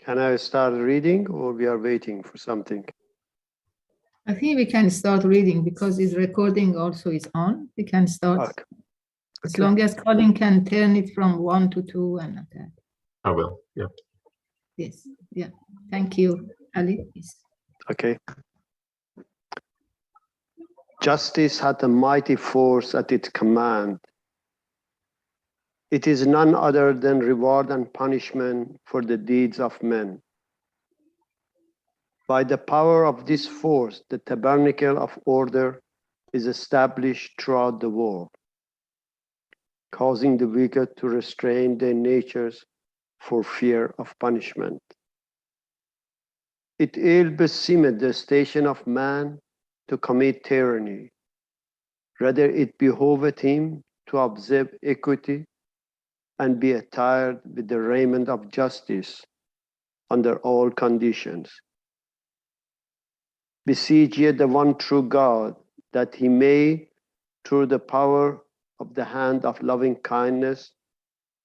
Can I start reading, or we are waiting for something? I think we can start reading because his recording also is on. We can start. Okay. As long as Colin can turn it from 1 to 2 and that. I will, yeah. Yes, yeah. Thank you, Ali. Yes. Okay. Justice had a mighty force at its command. It is none other than reward and punishment for the deeds of men. By the power of this force, the tabernacle of order is established throughout the world, causing the wicked to restrain their natures for fear of punishment. It ill beseemeth the station of man to commit tyranny. Rather it behoveth him to observe equity and be attired with the raiment of justice under all conditions. Beseech ye the one true God, that he may, through the power of the hand of loving kindness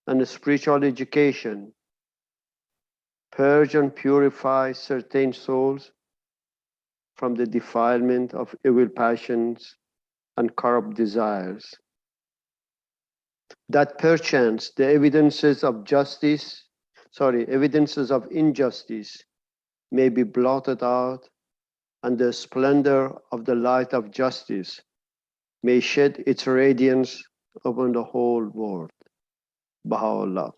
and spiritual education, purge and purify certain souls from the defilement of evil passions and corrupt desires, that perchance the evidences of injustice may be blotted out, and the splendor of the light of justice may shed its radiance upon the whole world. Baha'u'llah.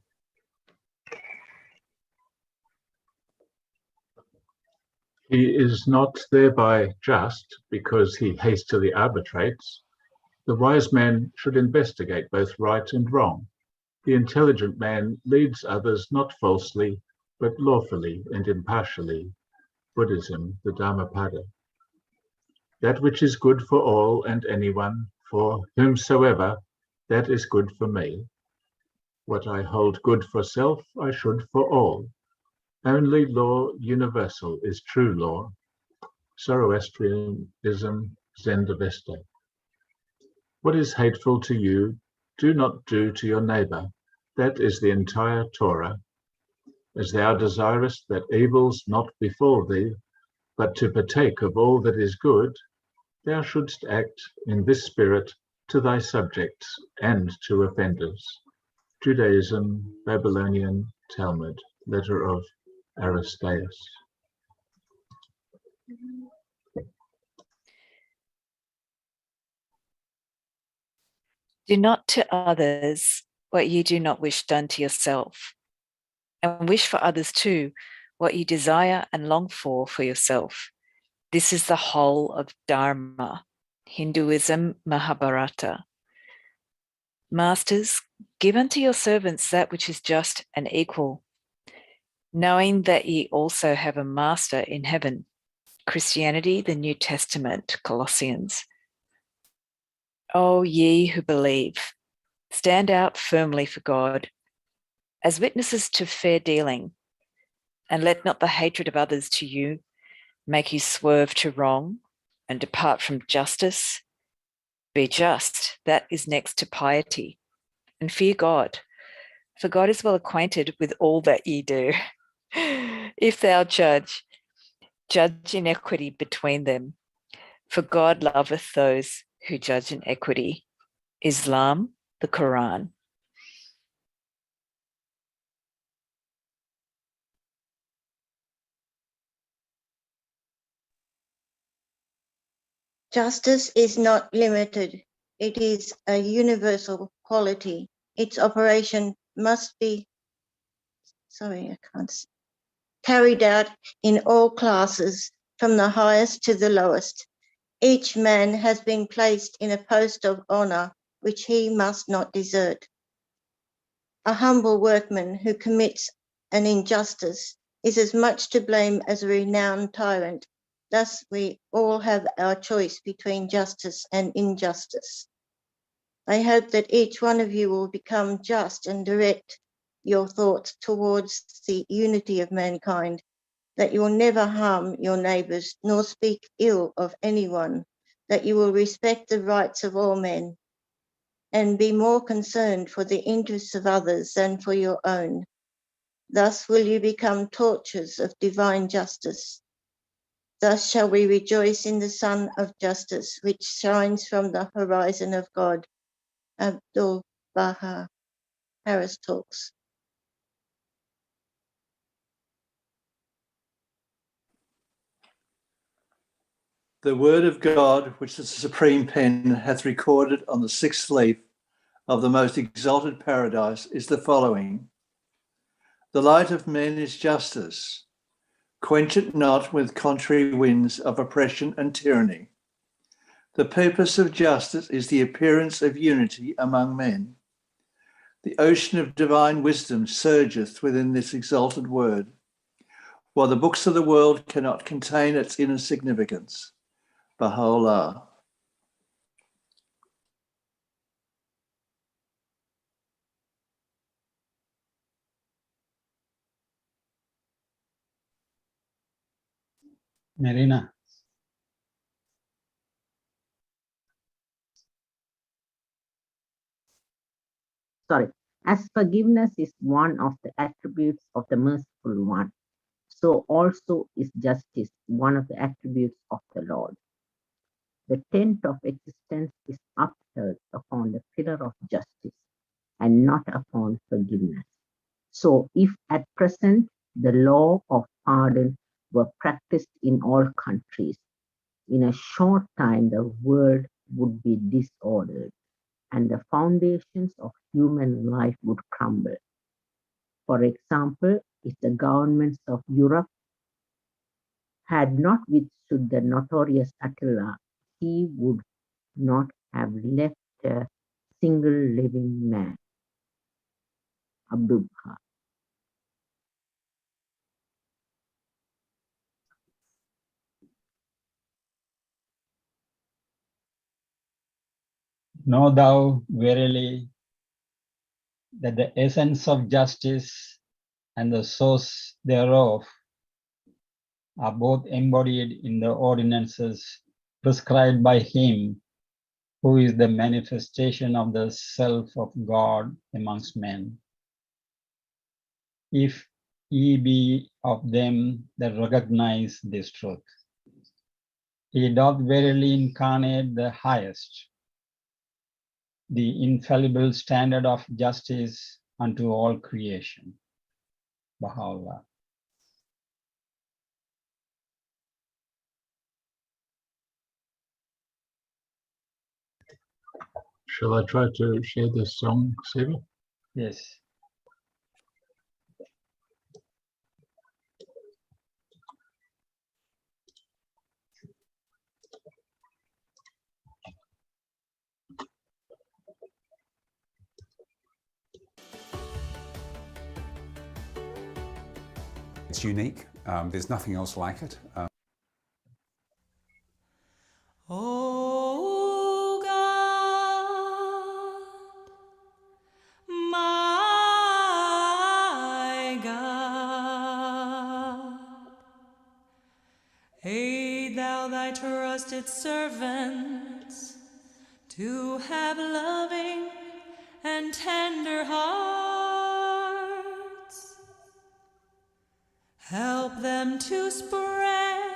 He is not thereby just because he hastily arbitrates. The wise man should investigate both right and wrong. The intelligent man leads others not falsely, but lawfully and impartially. Buddhism, the Dhammapada. That which is good for all and anyone, for whomsoever, that is good for me. What I hold good for self, I should for all. Only law universal is true law. Zoroastrianism, Zendavesta. What is hateful to you, do not do to your neighbor. That is the entire Torah. As thou desirest that evils not befall thee, but to partake of all that is good, thou shouldst act in this spirit to thy subjects and to offenders. Judaism, Babylonian Talmud, letter of Aristeas. Do not to others what you do not wish done to yourself, and wish for others too what you desire and long for yourself. This is the whole of Dharma, Hinduism, Mahabharata. Masters, give unto your servants that which is just and equal, knowing that ye also have a master in heaven. Christianity, the New Testament, Colossians. O ye who believe, stand out firmly for God as witnesses to fair dealing, and let not the hatred of others to you make you swerve to wrong and depart from justice. Be just, that is next to piety, and fear God, for God is well acquainted with all that ye do. If thou judge in equity between them, for God loveth those who judge in equity. Islam, the Quran. Justice is not limited. It is a universal quality. Its operation must be, carried out in all classes, from the highest to the lowest. Each man has been placed in a post of honor which he must not desert. A humble workman who commits an injustice is as much to blame as a renowned tyrant. Thus, we all have our choice between justice and injustice. I hope that each one of you will become just and direct your thoughts towards the unity of mankind, that you will never harm your neighbours nor speak ill of anyone, that you will respect the rights of all men and be more concerned for the interests of others than for your own. Thus will you become torches of divine justice. Thus shall we rejoice in the sun of justice, which shines from the horizon of God. Abdul Baha, Harris Talks. The word of God, which the supreme pen hath recorded on the sixth leaf of the most exalted paradise, is the following. The light of men is justice. Quench it not with contrary winds of oppression and tyranny. The purpose of justice is the appearance of unity among men. The ocean of divine wisdom surgeth within this exalted word, while the books of the world cannot contain its inner significance. Baha'u'llah. Marina. Sorry. As forgiveness is one of the attributes of the merciful one, so also is justice one of the attributes of the Lord. The tent of existence is upheld upon the pillar of justice and not upon forgiveness. So if at present the law of pardon were practiced in all countries, in a short time the world would be disordered and the foundations of human life would crumble. For example, if the governments of Europe had not withstood the notorious Attila, he would not have left a single living man. Abdul Baha. Know thou verily that the essence of justice and the source thereof are both embodied in the ordinances prescribed by him who is the manifestation of the self of God amongst men. If ye be of them that recognize this truth, he doth verily incarnate the highest, the infallible standard of justice unto all creation. Baha'u'llah. Shall I try to share this song, Siva? Yes. It's unique. There's nothing else like it. Oh God, my God, aid thou thy trusted servants to have loving and tender hearts. Help them to spread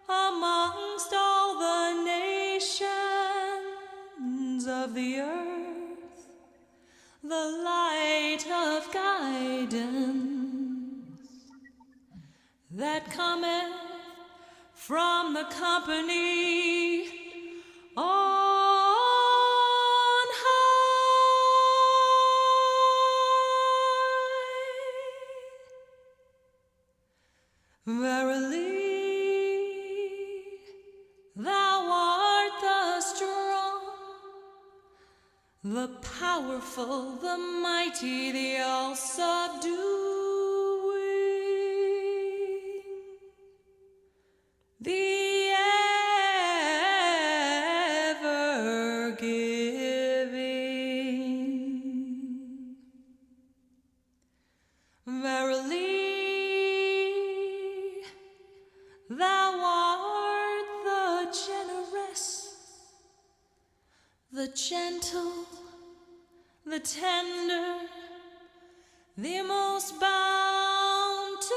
amongst all the nations of the earth the light of guidance that cometh from the company on high. Verily, thou art the strong, the powerful, the mighty, the all-subduing. Verily, thou art the generous, the gentle, the tender, the most bountiful.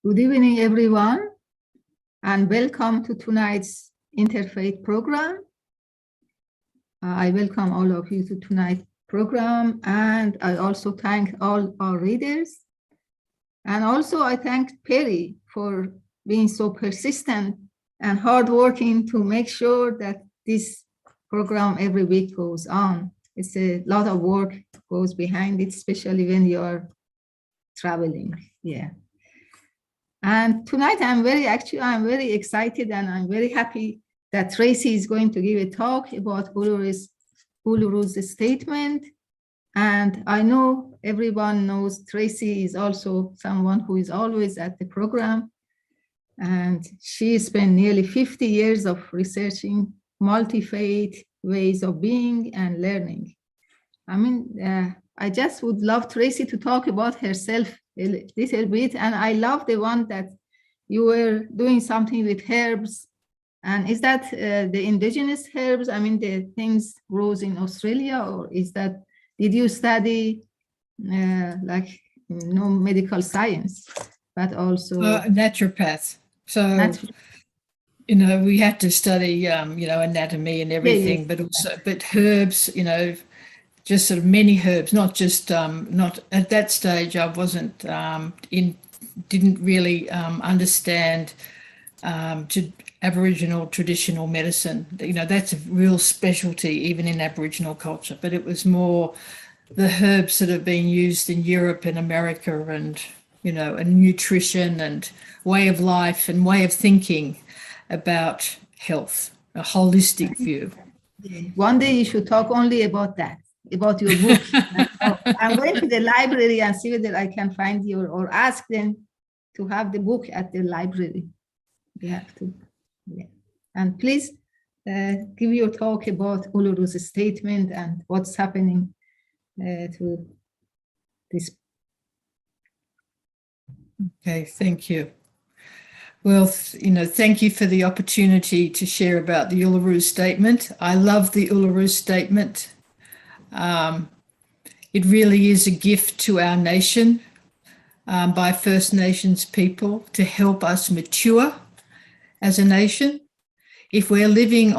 Good evening, everyone, and welcome to tonight's Interfaith program. I welcome all of you to tonight's program, and I also thank all our readers. And also I thank Perry for being so persistent and hardworking to make sure that this program every week goes on. It's a lot of work goes behind it, especially when you are traveling. Yeah. And tonight I'm very excited and I'm very happy that Tracy is going to give a talk about Uluru's statement. And I know everyone knows Tracy is also someone who is always at the program. And she spent nearly 50 years of researching multi-faith ways of being and learning. I mean, I just would love Tracy to talk about herself a little bit. And I love the one that you were doing something with herbs. And is that the indigenous herbs? I mean, the things grows in Australia, or is that, did you study medical science, but also naturopath? So, you know, we had to study, anatomy and everything, but herbs, just sort of many herbs, not just, not at that stage, I wasn't didn't really understand Aboriginal traditional medicine. That's a real specialty, even in Aboriginal culture, but it was more the herbs that have been used in Europe and America and, and nutrition and way of life and way of thinking about health, a holistic view. One day you should talk only about that. about your book. I'm going to the library and see whether I can find you or ask them to have the book at the library. You have to. Yeah. And please give your talk about Uluru's statement and what's happening to this. Okay, thank you. Well, thank you for the opportunity to share about the Uluru Statement. I love the Uluru Statement. It really is a gift to our nation by First Nations people to help us mature as a nation. If we're living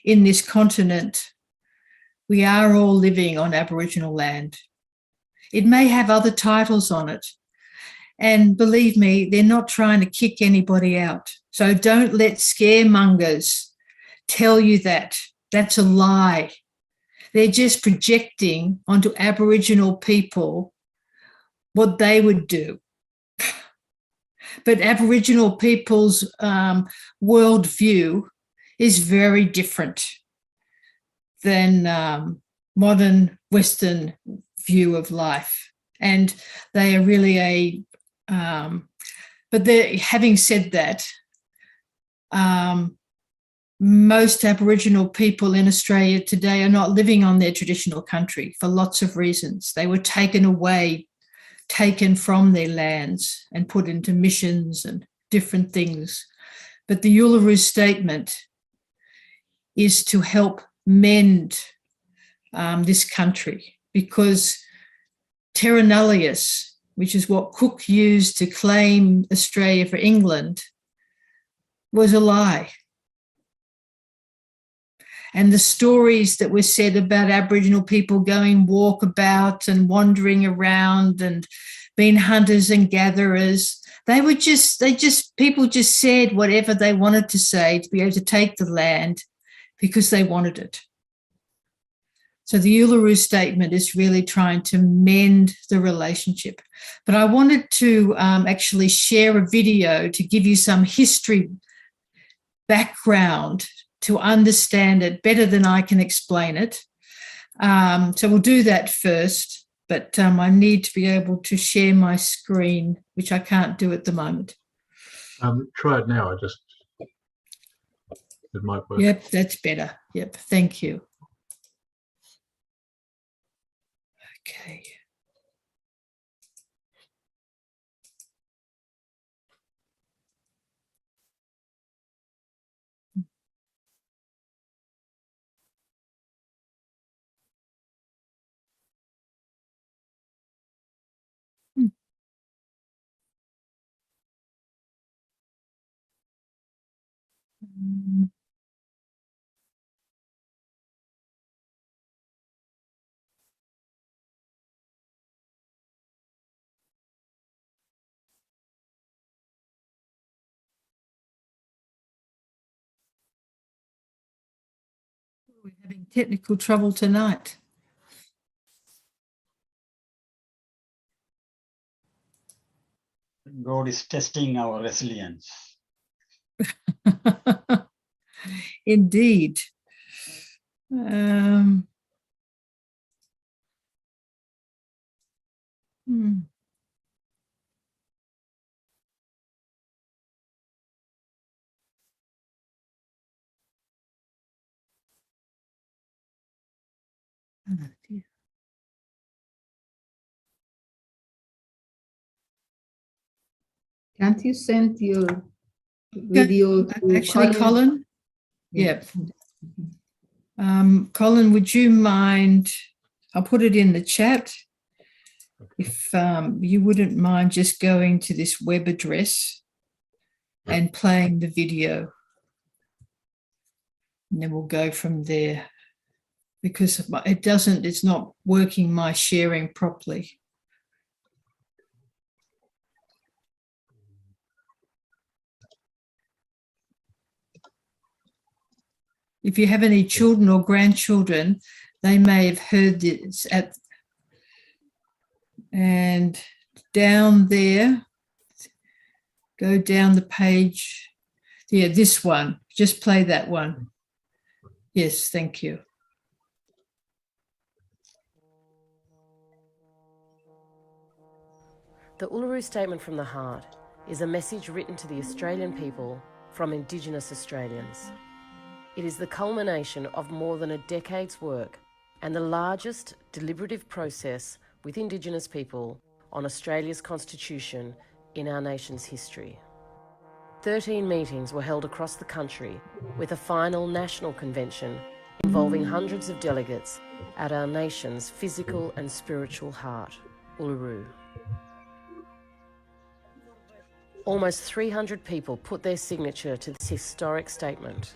in this continent, we are all living on Aboriginal land. It may have other titles on it. And believe me, they're not trying to kick anybody out. So don't let scaremongers tell you that. That's a lie. They're just projecting onto Aboriginal people what they would do. But Aboriginal people's worldview is very different than modern Western view of life. And they are really but having said that, most Aboriginal people in Australia today are not living on their traditional country for lots of reasons. They were taken from their lands and put into missions and different things. But the Uluru Statement is to help mend this country, because terra nullius, which is what Cook used to claim Australia for England, was a lie. And the stories that were said about Aboriginal people going walkabout and wandering around and being hunters and gatherers, people just said whatever they wanted to say to be able to take the land because they wanted it. So the Uluru Statement is really trying to mend the relationship. But I wanted to actually share a video to give you some history background to understand it better than I can explain it. So we'll do that first, but I need to be able to share my screen, which I can't do at the moment. Try it now. It might work. Yep, that's better. Yep, thank you. Okay. We're having technical trouble tonight. God is testing our resilience. Indeed. Oh, dear. Can't you send your video to Actually, Colin? Yeah. Colin, would you mind? I'll put it in the chat. If you wouldn't mind just going to this web address and playing the video. And then we'll go from there, because it's not working, my sharing properly. If you have any children or grandchildren, they may have heard this and down there, go down the page. Yeah, this one, just play that one. Yes, thank you. The Uluru Statement from the Heart is a message written to the Australian people from Indigenous Australians. It is the culmination of more than a decade's work and the largest deliberative process with Indigenous people on Australia's constitution in our nation's history. 13 meetings were held across the country with a final national convention involving hundreds of delegates at our nation's physical and spiritual heart, Uluru. Almost 300 people put their signature to this historic statement.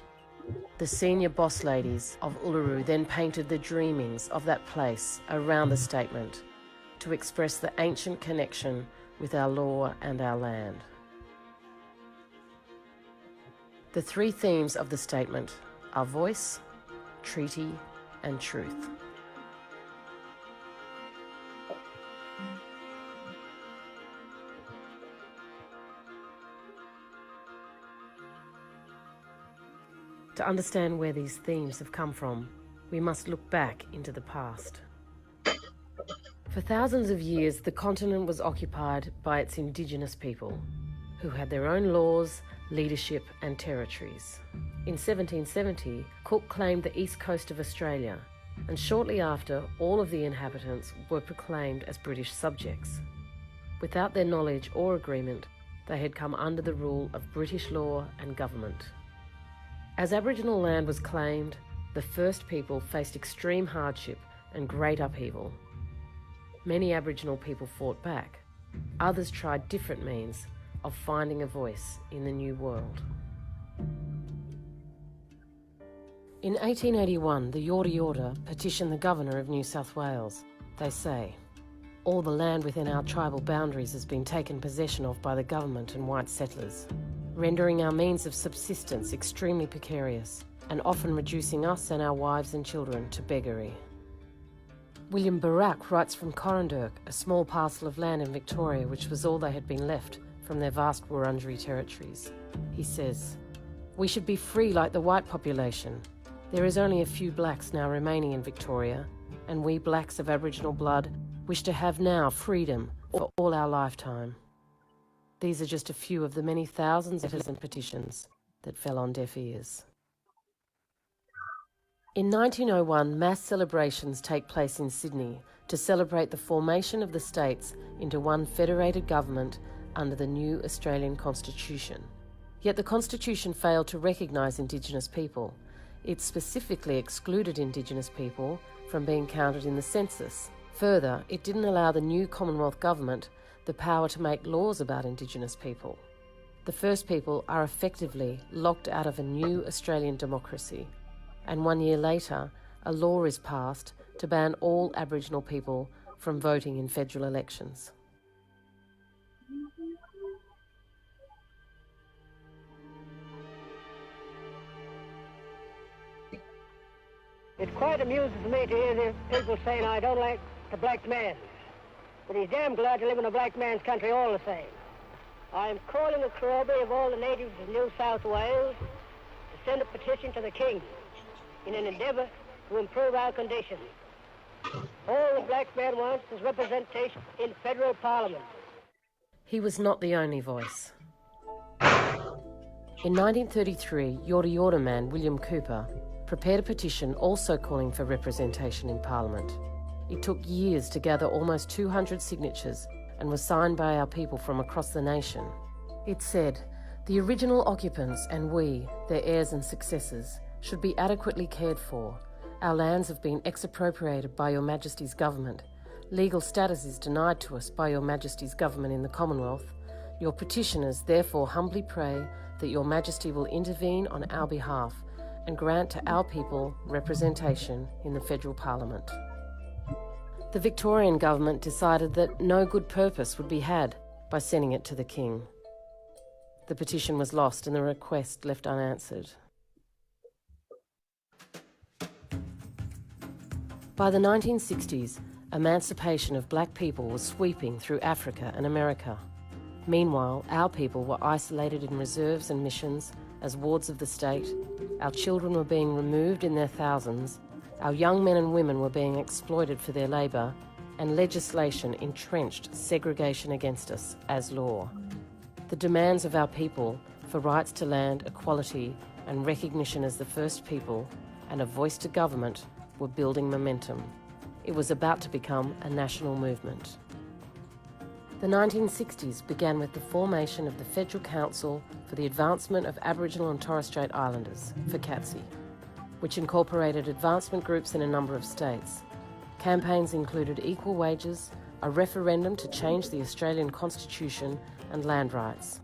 The senior boss ladies of Uluru then painted the dreamings of that place around the statement to express the ancient connection with our law and our land. The three themes of the statement are voice, treaty, and truth. To understand where these themes have come from, we must look back into the past. For thousands of years, the continent was occupied by its Indigenous people, who had their own laws, leadership and territories. In 1770, Cook claimed the east coast of Australia, and shortly after, all of the inhabitants were proclaimed as British subjects. Without their knowledge or agreement, they had come under the rule of British law and government. As Aboriginal land was claimed, the first people faced extreme hardship and great upheaval. Many Aboriginal people fought back. Others tried different means of finding a voice in the new world. In 1881, the Yorta Yorta petitioned the Governor of New South Wales. They say, "All the land within our tribal boundaries has been taken possession of by the government and white settlers, rendering our means of subsistence extremely precarious and often reducing us and our wives and children to beggary." William Barak writes from Corranderk, a small parcel of land in Victoria which was all they had been left from their vast Wurundjeri territories. He says, "We should be free like the white population. There is only a few blacks now remaining in Victoria, and we blacks of Aboriginal blood wish to have now freedom for all our lifetime." These are just a few of the many thousands of letters and petitions that fell on deaf ears. In 1901, mass celebrations take place in Sydney to celebrate the formation of the states into one federated government under the new Australian Constitution. Yet the Constitution failed to recognise Indigenous people. It specifically excluded Indigenous people from being counted in the census. Further, it didn't allow the new Commonwealth government the power to make laws about Indigenous people. The First People are effectively locked out of a new Australian democracy, and 1 year later, a law is passed to ban all Aboriginal people from voting in federal elections. It quite amuses me to hear the people saying I don't like the black man, but he's damn glad to live in a black man's country all the same. I am calling a corroboree of all the natives of New South Wales to send a petition to the King in an endeavour to improve our conditions. All the black man wants is representation in federal parliament. He was not the only voice. In 1933, Yorta Yorta man William Cooper prepared a petition also calling for representation in Parliament. It took years to gather almost 200 signatures and was signed by our people from across the nation. It said, "The original occupants and we, their heirs and successors, should be adequately cared for. Our lands have been expropriated by Your Majesty's government. Legal status is denied to us by Your Majesty's government in the Commonwealth. Your petitioners therefore humbly pray that Your Majesty will intervene on our behalf and grant to our people representation in the federal parliament." The Victorian government decided that no good purpose would be had by sending it to the King. The petition was lost and the request left unanswered. By the 1960s, emancipation of black people was sweeping through Africa and America. Meanwhile, our people were isolated in reserves and missions as wards of the state. Our children were being removed in their thousands. Our young men and women were being exploited for their labour, and legislation entrenched segregation against us as law. The demands of our people for rights to land, equality, and recognition as the first people, and a voice to government were building momentum. It was about to become a national movement. The 1960s began with the formation of the Federal Council for the Advancement of Aboriginal and Torres Strait Islanders, FCATSI, which incorporated advancement groups in a number of states. Campaigns included equal wages, a referendum to change the Australian Constitution, and land rights.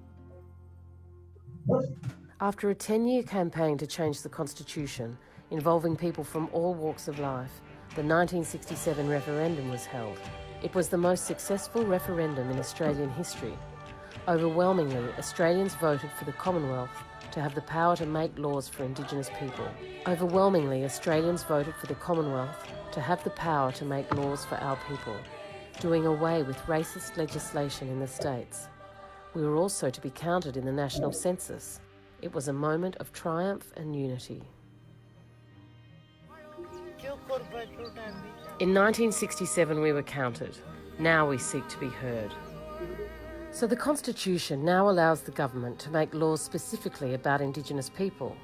After a 10-year campaign to change the Constitution, involving people from all walks of life, the 1967 referendum was held. It was the most successful referendum in Australian history. Overwhelmingly, Australians voted for the Commonwealth to have the power to make laws for Indigenous people. Overwhelmingly, Australians voted for the Commonwealth to have the power to make laws for our people, doing away with racist legislation in the states. We were also to be counted in the national census. It was a moment of triumph and unity. In 1967 we were counted. Now we seek to be heard. So the Constitution now allows the government to make laws specifically about Indigenous people.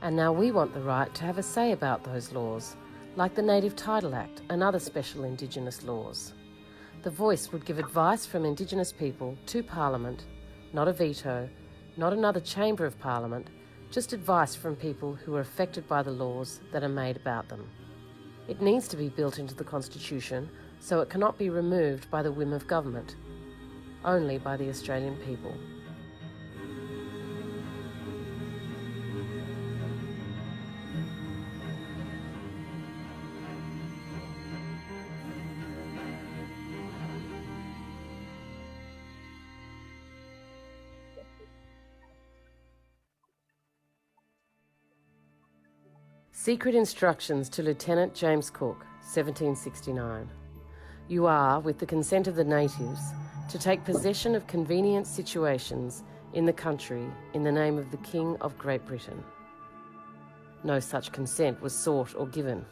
And now we want the right to have a say about those laws, like the Native Title Act and other special Indigenous laws. The Voice would give advice from Indigenous people to Parliament, not a veto, not another chamber of Parliament, just advice from people who are affected by the laws that are made about them. It needs to be built into the Constitution, so it cannot be removed by the whim of government, only by the Australian people. Secret instructions to Lieutenant James Cook, 1769. You are, with the consent of the natives, to take possession of convenient situations in the country in the name of the King of Great Britain. No such consent was sought or given.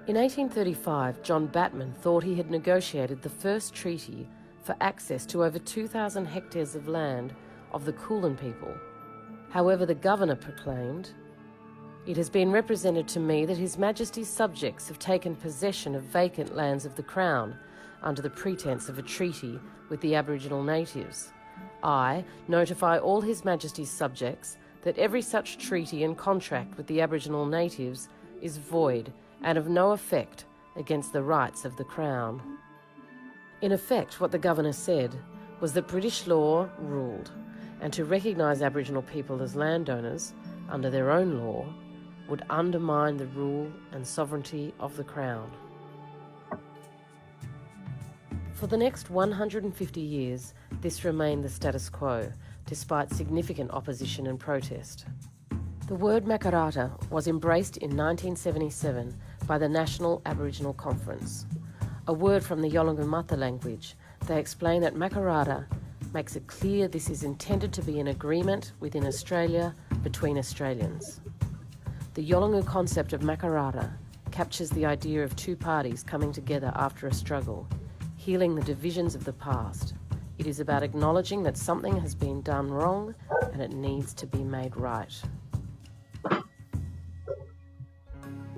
In 1835, John Batman thought he had negotiated the first treaty for access to over 2,000 hectares of land of the Kulin people. However, the governor proclaimed, "It has been represented to me that His Majesty's subjects have taken possession of vacant lands of the Crown under the pretence of a treaty with the Aboriginal natives. I notify all His Majesty's subjects that every such treaty and contract with the Aboriginal natives is void and of no effect against the rights of the Crown." In effect, what the governor said was that British law ruled, and to recognise Aboriginal people as landowners under their own law would undermine the rule and sovereignty of the Crown. For the next 150 years, this remained the status quo, despite significant opposition and protest. The word Makarrata was embraced in 1977 by the National Aboriginal Conference. A word from the Yolngu language, they explain that Makarrata makes it clear this is intended to be an agreement within Australia between Australians. The Yolngu concept of Makarrata captures the idea of two parties coming together after a struggle, healing the divisions of the past. It is about acknowledging that something has been done wrong and it needs to be made right.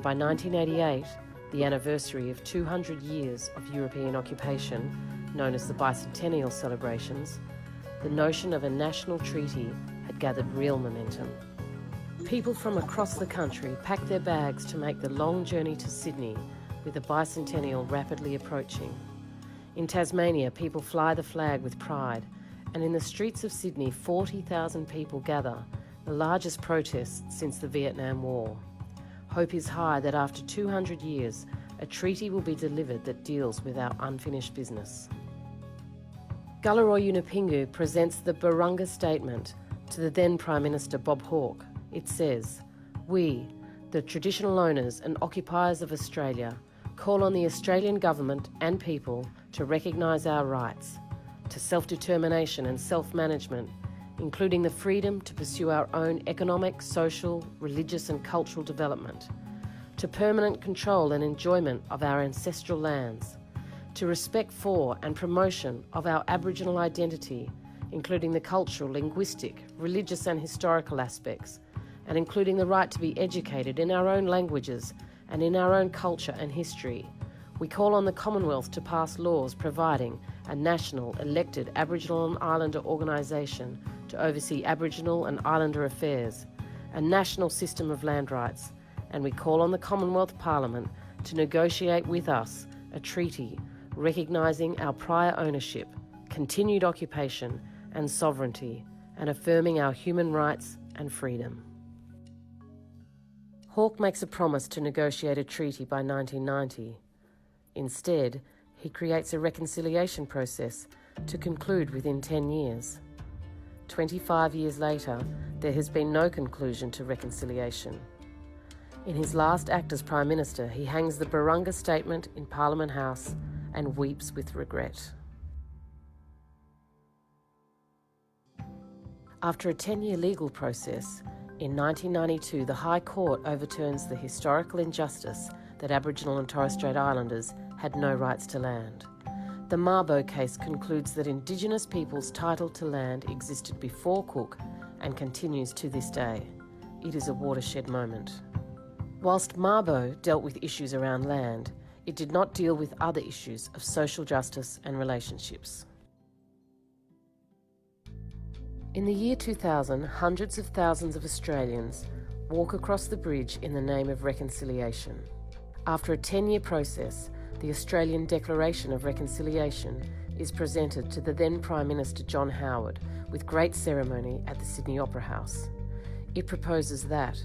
By 1988, the anniversary of 200 years of European occupation, known as the Bicentennial celebrations, the notion of a national treaty had gathered real momentum. People from across the country packed their bags to make the long journey to Sydney, with the bicentennial rapidly approaching. In Tasmania, people fly the flag with pride, and in the streets of Sydney, 40,000 people gather, the largest protest since the Vietnam War. Hope is high that after 200 years, a treaty will be delivered that deals with our unfinished business. Galarrwuy Yunupingu presents the Barunga Statement to the then Prime Minister Bob Hawke. It says, "We, the traditional owners and occupiers of Australia, call on the Australian government and people to recognise our rights to self-determination and self-management, including the freedom to pursue our own economic, social, religious and cultural development, to to permanent control and enjoyment of our ancestral lands, to respect for and promotion of our Aboriginal identity, including the cultural, linguistic, religious and historical aspects, and including the right to be educated in our own languages and in our own culture and history. We call on the Commonwealth to pass laws providing a national elected Aboriginal and Islander organisation to oversee Aboriginal and Islander affairs, a national system of land rights, and we call on the Commonwealth Parliament to negotiate with us a treaty recognising our prior ownership, continued occupation and sovereignty, and affirming our human rights and freedom. Hawke makes a promise to negotiate a treaty by 1990. Instead, he creates a reconciliation process to conclude within 10 years. 25 years later, there has been no conclusion to reconciliation. In his last act as Prime Minister, he hangs the Barunga Statement in Parliament House and weeps with regret. After a 10-year legal process, in 1992 the High Court overturns the historical injustice that Aboriginal and Torres Strait Islanders had no rights to land. The Mabo case concludes that Indigenous peoples' title to land existed before Cook and continues to this day. It is a watershed moment. Whilst Mabo dealt with issues around land, it did not deal with other issues of social justice and relationships. In the year 2000, hundreds of thousands of Australians walk across the bridge in the name of reconciliation. After a 10-year process, the Australian Declaration of Reconciliation is presented to the then Prime Minister John Howard with great ceremony at the Sydney Opera House. It proposes that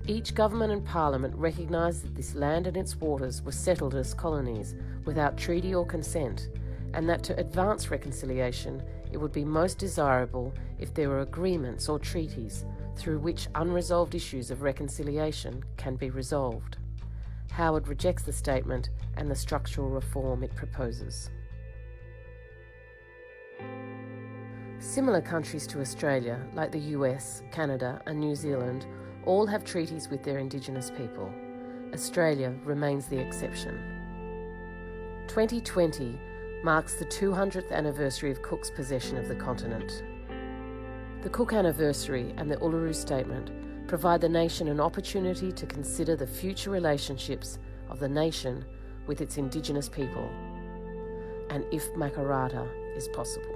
each government and parliament recognise that this land and its waters were settled as colonies without treaty or consent, and that to advance reconciliation it would be most desirable if there were agreements or treaties through which unresolved issues of reconciliation can be resolved. Howard rejects the statement and the structural reform it proposes. Similar countries to Australia, like the US, Canada and New Zealand, all have treaties with their Indigenous people. Australia remains the exception. 2020 marks the 200th anniversary of Cook's possession of the continent. The Cook Anniversary and the Uluru Statement provide the nation an opportunity to consider the future relationships of the nation with its Indigenous people, and if Makarrata is possible.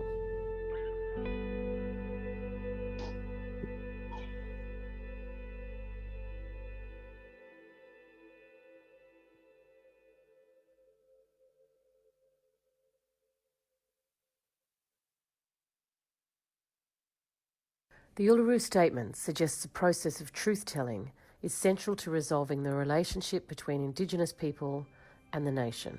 The Uluru Statement suggests a process of truth-telling is central to resolving the relationship between Indigenous people and the nation.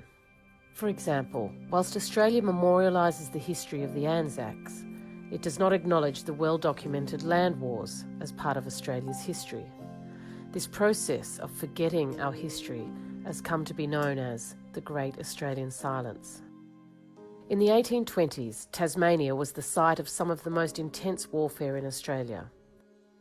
For example, whilst Australia memorialises the history of the Anzacs, it does not acknowledge the well-documented land wars as part of Australia's history. This process of forgetting our history has come to be known as the Great Australian Silence. In the 1820s, Tasmania was the site of some of the most intense warfare in Australia.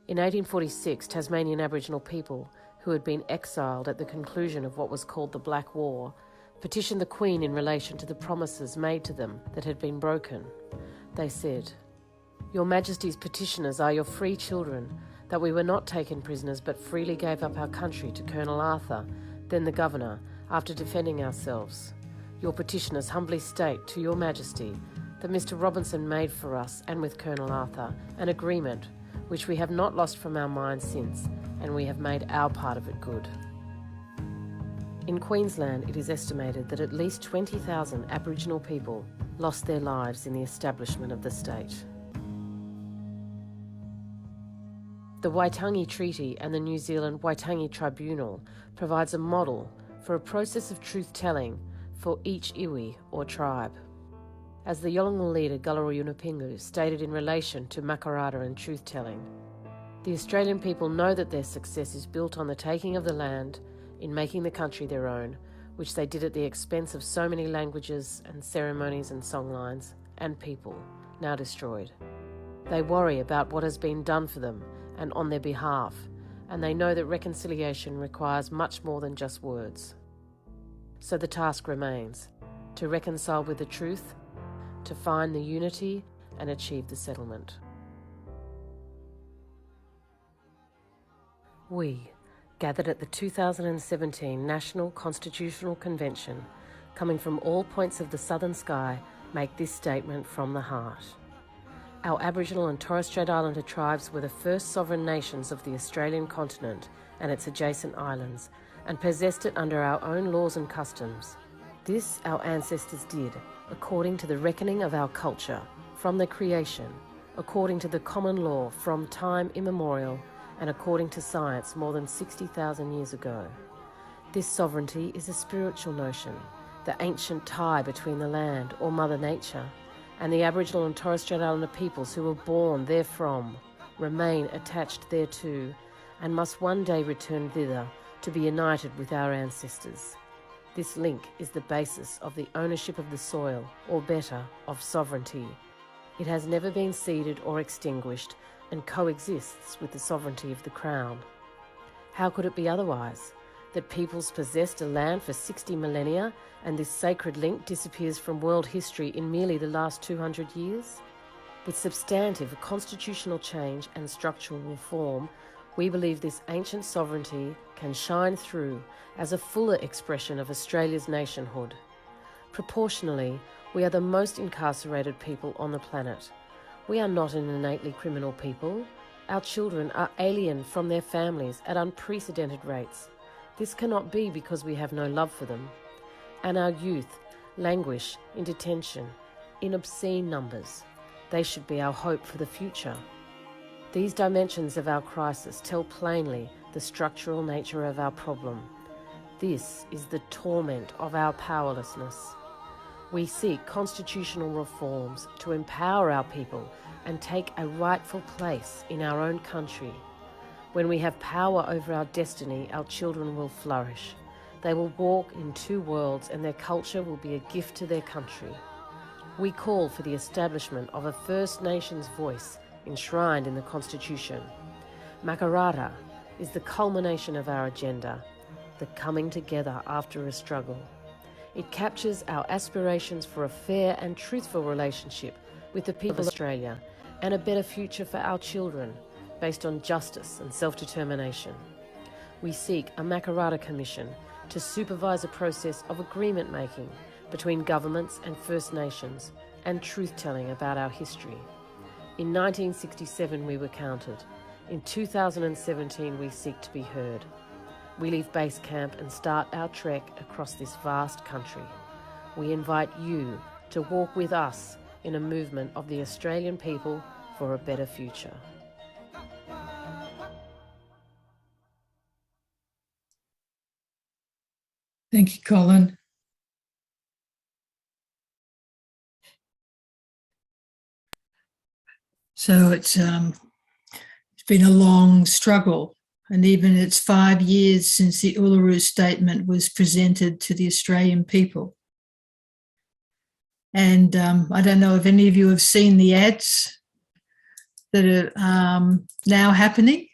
In 1846, Tasmanian Aboriginal people, who had been exiled at the conclusion of what was called the Black War, petitioned the Queen in relation to the promises made to them that had been broken. They said, "Your Majesty's petitioners are your free children, that we were not taken prisoners but freely gave up our country to Colonel Arthur, then the Governor, after defending ourselves. Your petitioners humbly state to your Majesty that Mr. Robinson made for us and with Colonel Arthur an agreement which we have not lost from our minds since, and we have made our part of it good." In Queensland, it is estimated that at least 20,000 Aboriginal people lost their lives in the establishment of the state. The Waitangi Treaty and the New Zealand Waitangi Tribunal provides a model for a process of truth-telling for each iwi or tribe. As the Yolngu leader Gulleru Yunupingu stated in relation to Makarrata and truth-telling, the Australian people know that their success is built on the taking of the land, in making the country their own, which they did at the expense of so many languages and ceremonies and songlines and people, now destroyed. They worry about what has been done for them and on their behalf, and they know that reconciliation requires much more than just words. So the task remains to reconcile with the truth, to find the unity and achieve the settlement. We, gathered at the 2017 National Constitutional Convention, coming from all points of the southern sky, make this statement from the heart. Our Aboriginal and Torres Strait Islander tribes were the first sovereign nations of the Australian continent and its adjacent islands, and possessed it under our own laws and customs. This our ancestors did, according to the reckoning of our culture, from the creation, according to the common law from time immemorial, and according to science more than 60,000 years ago. This sovereignty is a spiritual notion, the ancient tie between the land, or Mother Nature, and the Aboriginal and Torres Strait Islander peoples who were born therefrom, remain attached thereto, and must one day return thither to be united with our ancestors. This link is the basis of the ownership of the soil, or better, of sovereignty. It has never been ceded or extinguished, and coexists with the sovereignty of the Crown. How could it be otherwise? That peoples possessed a land for 60 millennia, and this sacred link disappears from world history in merely the last 200 years? With substantive constitutional change and structural reform, we believe this ancient sovereignty can shine through as a fuller expression of Australia's nationhood. Proportionally, we are the most incarcerated people on the planet. We are not an innately criminal people. Our children are alien from their families at unprecedented rates. This cannot be because we have no love for them. And our youth languish in detention in obscene numbers. They should be our hope for the future. These dimensions of our crisis tell plainly the structural nature of our problem. This is the torment of our powerlessness. We seek constitutional reforms to empower our people and take a rightful place in our own country. When we have power over our destiny, our children will flourish. They will walk in two worlds, and their culture will be a gift to their country. We call for the establishment of a First Nations voice enshrined in the Constitution. Makarrata is the culmination of our agenda, the coming together after a struggle. It captures our aspirations for a fair and truthful relationship with the people of Australia and a better future for our children, based on justice and self-determination. We seek a Makarrata Commission to supervise a process of agreement-making between governments and First Nations and truth-telling about our history. In 1967 we were counted. In 2017 we seek to be heard. We leave base camp and start our trek across this vast country. We invite you to walk with us in a movement of the Australian people for a better future. Thank you, Colin. So it's been a long struggle, and even it's 5 years since the Uluru Statement was presented to the Australian people. And I don't know if any of you have seen the ads that are now happening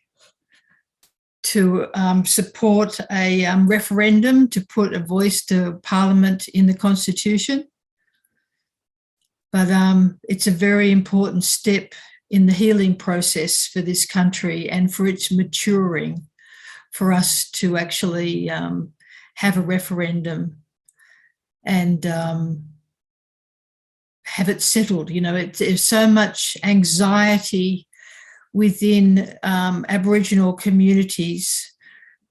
to support a referendum to put a voice to Parliament in the Constitution. But it's a very important step in the healing process for this country and for its maturing, for us to actually have a referendum and have it settled. You know, there's so much anxiety within Aboriginal communities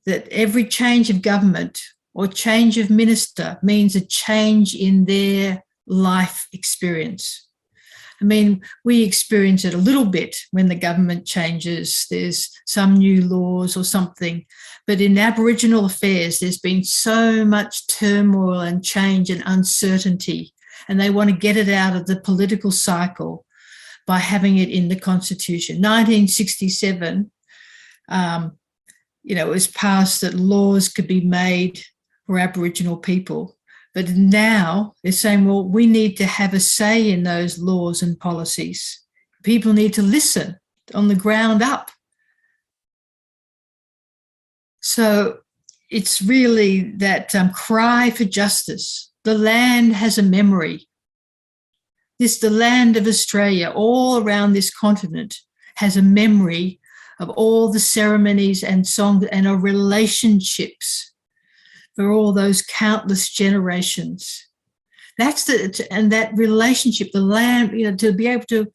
that every change of government or change of minister means a change in their life experience. I mean, we experience it a little bit when the government changes, there's some new laws or something, but in Aboriginal affairs, there's been so much turmoil and change and uncertainty, and they want to get it out of the political cycle by having it in the Constitution. 1967, it was passed that laws could be made for Aboriginal people. But now they're saying, well, we need to have a say in those laws and policies. People need to listen on the ground up. So it's really that cry for justice. The land has a memory. The land of Australia, all around this continent, has a memory of all the ceremonies and songs and our relationships for all those countless generations. And that relationship, the land, to be able to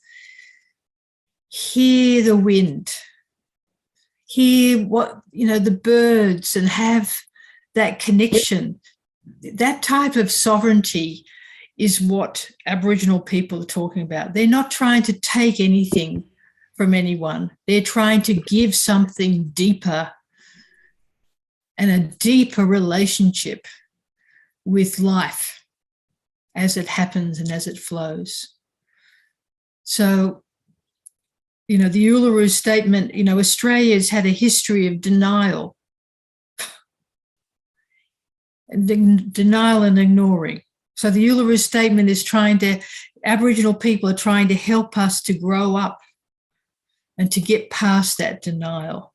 hear the wind, hear the birds, and have that connection, that type of sovereignty is what Aboriginal people are talking about. They're not trying to take anything from anyone. They're trying to give something deeper, and a deeper relationship with life as it happens and as it flows. So, the Uluru Statement, Australia's had a history of denial and ignoring. So the Uluru Statement is Aboriginal people are trying to help us to grow up and to get past that denial.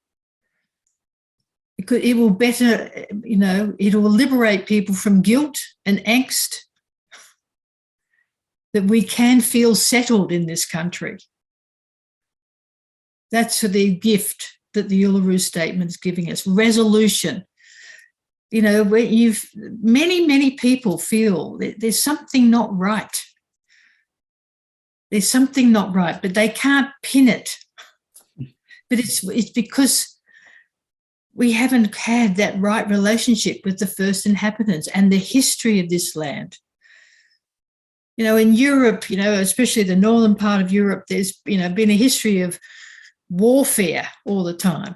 It will better, it will liberate people from guilt and angst, that we can feel settled in this country. That's the gift that the Uluru Statement is giving us, resolution. Many people feel that there's something not right. There's something not right, but they can't pin it. But it's because we haven't had that right relationship with the first inhabitants and the history of this land. In Europe, especially the northern part of Europe, there's been a history of warfare all the time.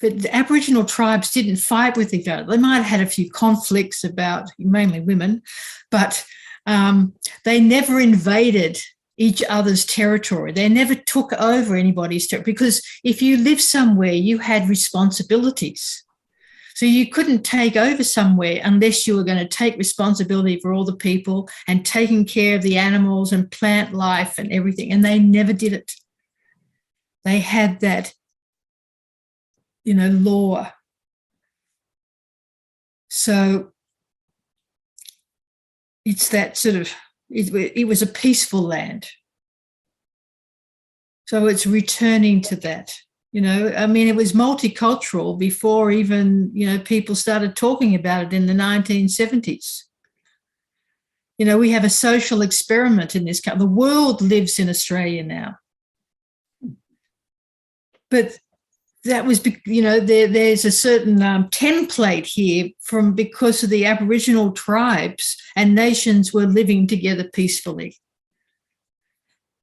But the Aboriginal tribes didn't fight with each other. They might have had a few conflicts about mainly women, but they never invaded each other's territory. They never took over anybody's territory, because if you lived somewhere, you had responsibilities. So you couldn't take over somewhere unless you were going to take responsibility for all the people and taking care of the animals and plant life and everything. And they never did it. They had that, law. So it's that sort of, it was a peaceful land. So it's returning to that. It was multicultural before even, people started talking about it in the 1970s. We have a social experiment in this country. The world lives in Australia now. But that was, there's a certain template here because of the Aboriginal tribes and nations were living together peacefully.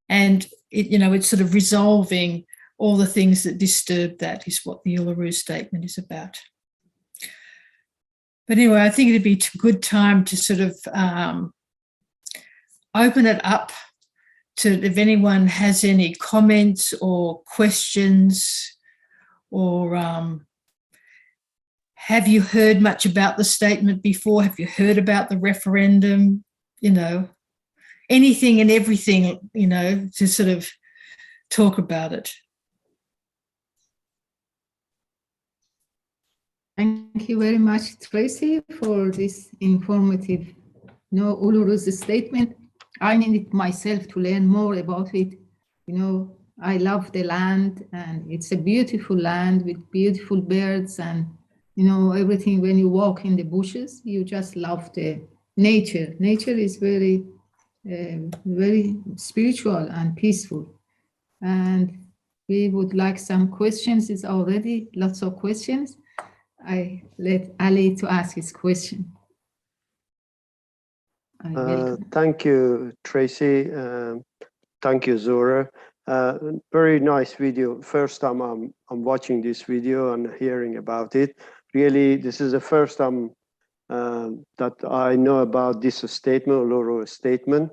And, it's sort of resolving all the things that disturb that is what the Uluru Statement is about. But anyway, I think it'd be a good time to sort of open it up to if anyone has any comments or questions, or have you heard much about the statement before? Have you heard about the referendum? Anything and everything, to sort of talk about it. Thank you very much, Tracy, for this informative, Uluru's statement. I needed myself to learn more about it. I love the land, and it's a beautiful land with beautiful birds and, everything. When you walk in the bushes, you just love the nature. Nature is very, very spiritual and peaceful. And we would like some questions. It's already lots of questions. I let Ali to ask his question. Thank you, Tracy. Thank you, Zora. Very nice video. First time I'm watching this video and hearing about it. Really, this is the first time that I know about this statement, Uluru Statement.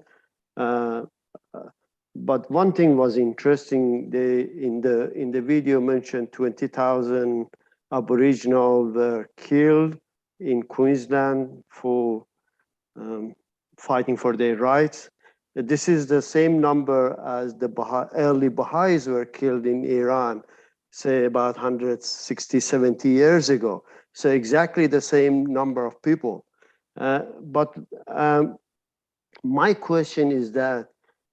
But one thing was interesting. In the video mentioned 20,000 Aboriginal were killed in Queensland for fighting for their rights. This is the same number as the early Baha'is were killed in Iran. say about 160, 70 years ago. So exactly the same number of people. But my question is that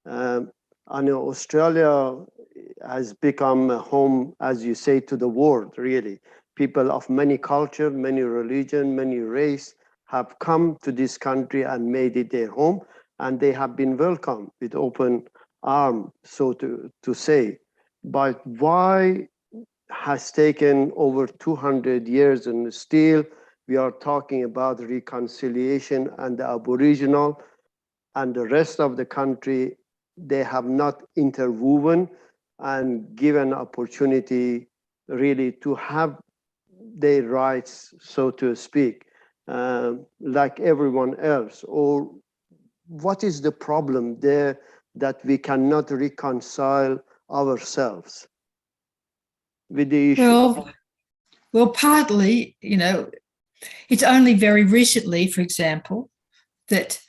I know Australia has become a home, as you say, to the world, really. People of many culture, many religion, many race have come to this country and made it their home, and they have been welcomed with open arms, so to say. But why has taken over 200 years, and still we are talking about reconciliation, and the Aboriginal and the rest of the country, they have not interwoven and given opportunity really to have their rights, so to speak, like everyone else? Or what is the problem there that we cannot reconcile ourselves with the issue? Well, partly, you know, it's only very recently, for example, that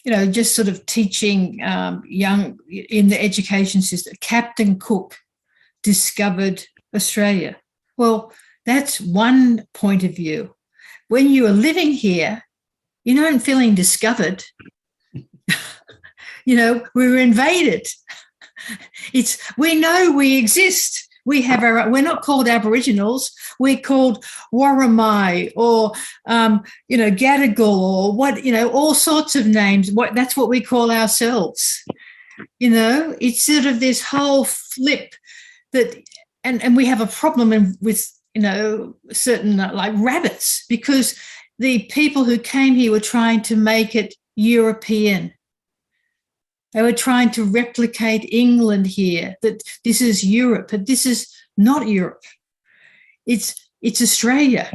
you know, just sort of teaching young in the education system. Captain Cook discovered Australia. Well, that's one point of view. When you are living here, you aren't feeling discovered. You know, we were invaded. We know we exist. We have we're not called Aboriginals. We're called Warramai or, you know, Gadigal or what, you know, all sorts of names. That's what we call ourselves. You know, it's sort of this whole flip that, and we have a problem with, you know, certain like rabbits, because the people who came here were trying to make it European. They were trying to replicate England here, that this is Europe, but this is not Europe. It's Australia.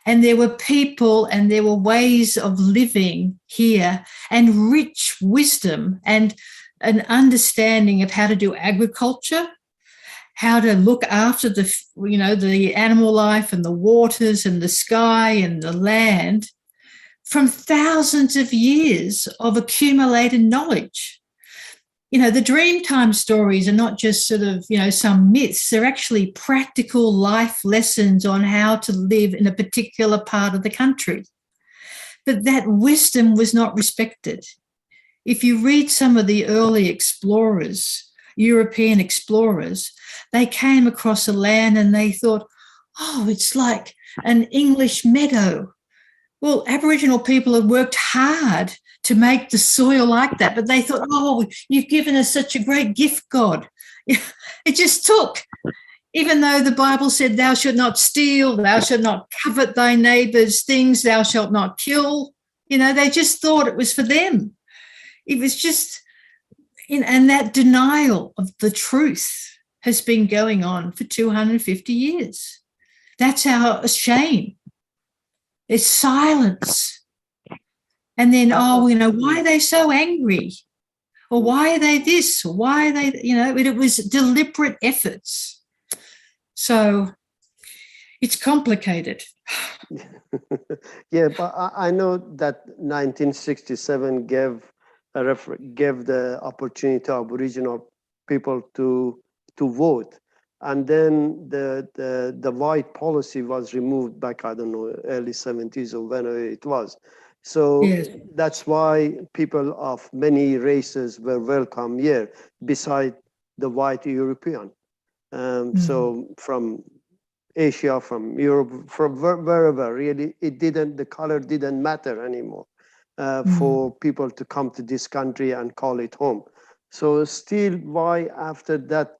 And there were people and there were ways of living here and rich wisdom and an understanding of how to do agriculture, how to look after the, you know, the animal life and the waters and the sky and the land, from thousands of years of accumulated knowledge. You know, the Dreamtime stories are not just sort of, you know, some myths. They're actually practical life lessons on how to live in a particular part of the country. But that wisdom was not respected. If you read some of the early explorers, European explorers, they came across a land and they thought, oh, it's like an English meadow. Well, Aboriginal people had worked hard to make the soil like that, but they thought, oh, you've given us such a great gift, God. It just took, even though the Bible said, thou shalt not steal, thou shalt not covet thy neighbour's things, thou shalt not kill. You know, they just thought it was for them. It was just, and that denial of the truth has been going on for 250 years. That's our shame. It's silence. And then, oh, you know, why are they so angry? Or why are they this? Or why are they, you know, it was deliberate efforts. So it's complicated. Yeah, but I know that 1967 gave the opportunity to Aboriginal people to vote. And then the white policy was removed back, I don't know, early 70s or whenever it was. So yes, that's why people of many races were welcome here, beside the white European. So from Asia, from Europe, from wherever, really, the color didn't matter anymore for people to come to this country and call it home. So still, why after that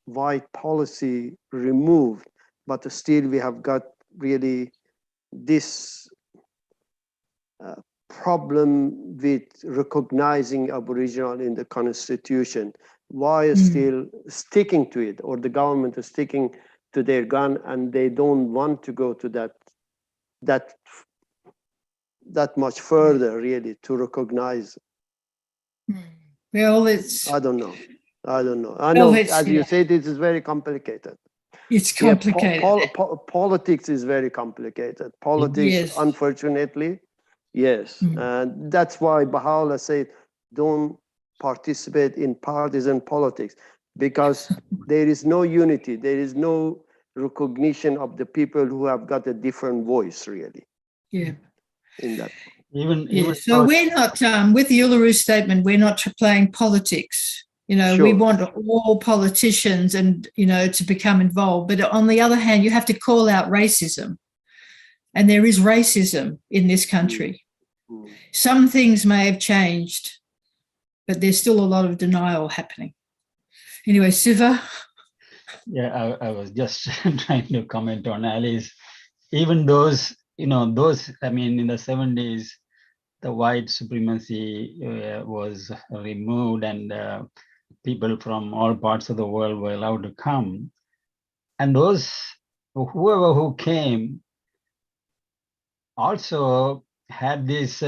white policy removed, but still we have got really this problem with recognizing Aboriginal in the Constitution. Why is still sticking to it, or the government is sticking to their gun and they don't want to go to that much further, really, to recognize? Well, it's... I don't know. I know, as you said, it is very complicated. It's complicated. Yeah, politics is very complicated. Politics, yes, unfortunately, yes. And that's why Baha'u'llah said, don't participate in partisan politics. because there is no unity, there is no recognition of the people who have got a different voice, really. Yeah. In that. So we're not, with the Uluru statement, we're not playing politics. You know, we want all politicians and, you know, to become involved. But on the other hand, you have to call out racism. And there is racism in this country. Some things may have changed, but there's still a lot of denial happening. Anyway, Siva? Yeah, I was just trying to comment on Alice. Even those, you know, I mean, in the 70s, the white supremacy was removed and people from all parts of the world were allowed to come. And those, whoever who came, also had this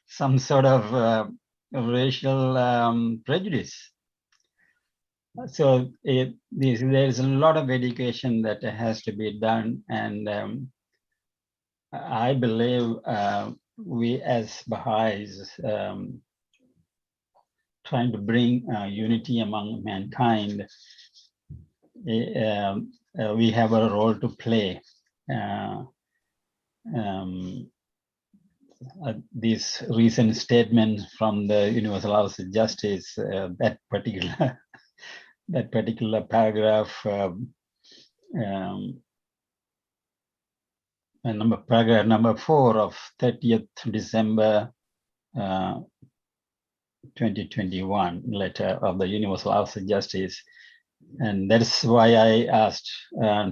some sort of racial prejudice. So there's a lot of education that has to be done, and I believe we as Baha'is trying to bring unity among mankind, we have a role to play. This recent statement from the Universal House of Justice, that particular paragraph, paragraph number 4 of 30th December 2021 letter of the Universal House of Justice, and that's why I asked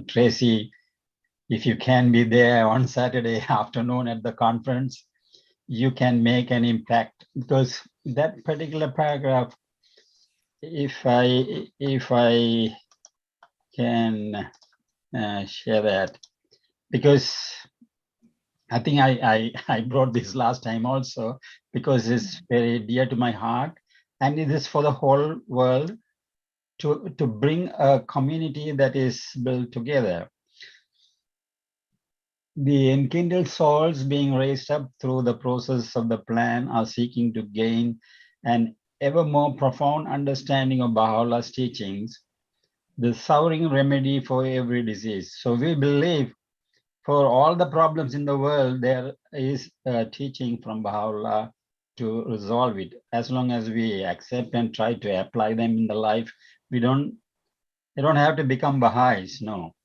Tracy if you can be there on Saturday afternoon at the conference. You can make an impact, because that particular paragraph, if I can share that, because I think I brought this last time also, because it's very dear to my heart, and it is for the whole world to bring a community that is built together. The enkindled souls being raised up through the process of the plan are seeking to gain an ever more profound understanding of Baha'u'llah's teachings, the sovereign remedy for every disease. So we believe for all the problems in the world, there is a teaching from Baha'u'llah to resolve it. As long as we accept and try to apply them in the life, they don't have to become Baha'is, no.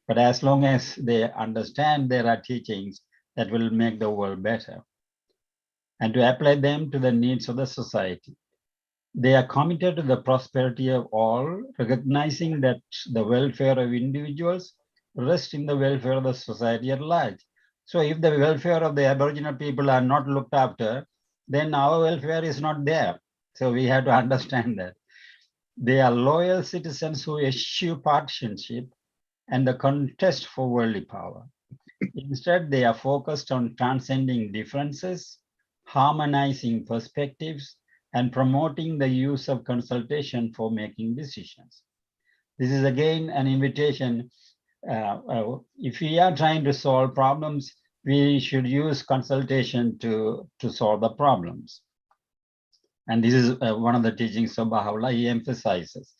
But as long as they understand there are teachings that will make the world better, and to apply them to the needs of the society. They are committed to the prosperity of all, recognizing that the welfare of individuals rests in the welfare of the society at large. So if the welfare of the Aboriginal people are not looked after, then our welfare is not there. So we have to understand that. They are loyal citizens who eschew partisanship and the contest for worldly power. Instead, they are focused on transcending differences, harmonizing perspectives, and promoting the use of consultation for making decisions. This is again an invitation. If we are trying to solve problems, we should use consultation to solve the problems. And this is one of the teachings of Baha'u'llah he emphasizes.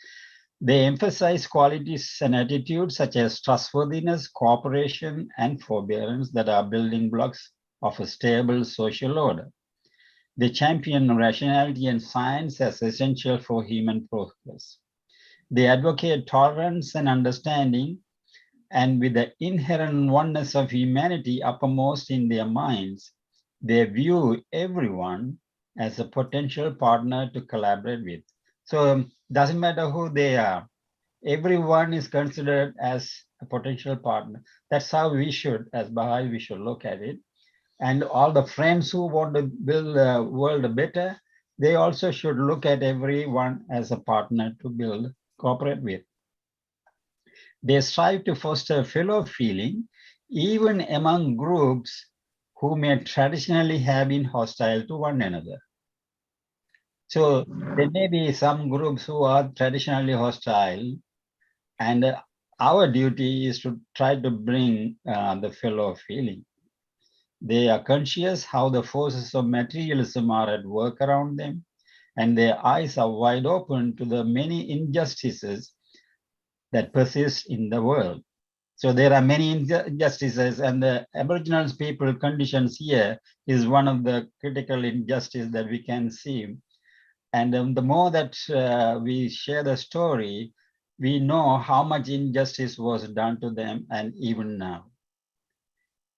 They emphasize qualities and attitudes such as trustworthiness, cooperation, and forbearance that are building blocks of a stable social order. They champion rationality and science as essential for human progress. They advocate tolerance and understanding, and with the inherent oneness of humanity uppermost in their minds, they view everyone as a potential partner to collaborate with. So doesn't matter who they are, everyone is considered as a potential partner. That's how we should, as Baha'i, we should look at it. And all the friends who want to build the world better, they also should look at everyone as a partner to cooperate with. They strive to foster fellow feeling, even among groups who may traditionally have been hostile to one another. So there may be some groups who are traditionally hostile, and our duty is to try to bring the fellow feeling. They are conscious how the forces of materialism are at work around them, and their eyes are wide open to the many injustices that persist in the world. So there are many injustices, and the Aboriginal people conditions here is one of the critical injustice that we can see. And the more that we share the story, we know how much injustice was done to them, and even now.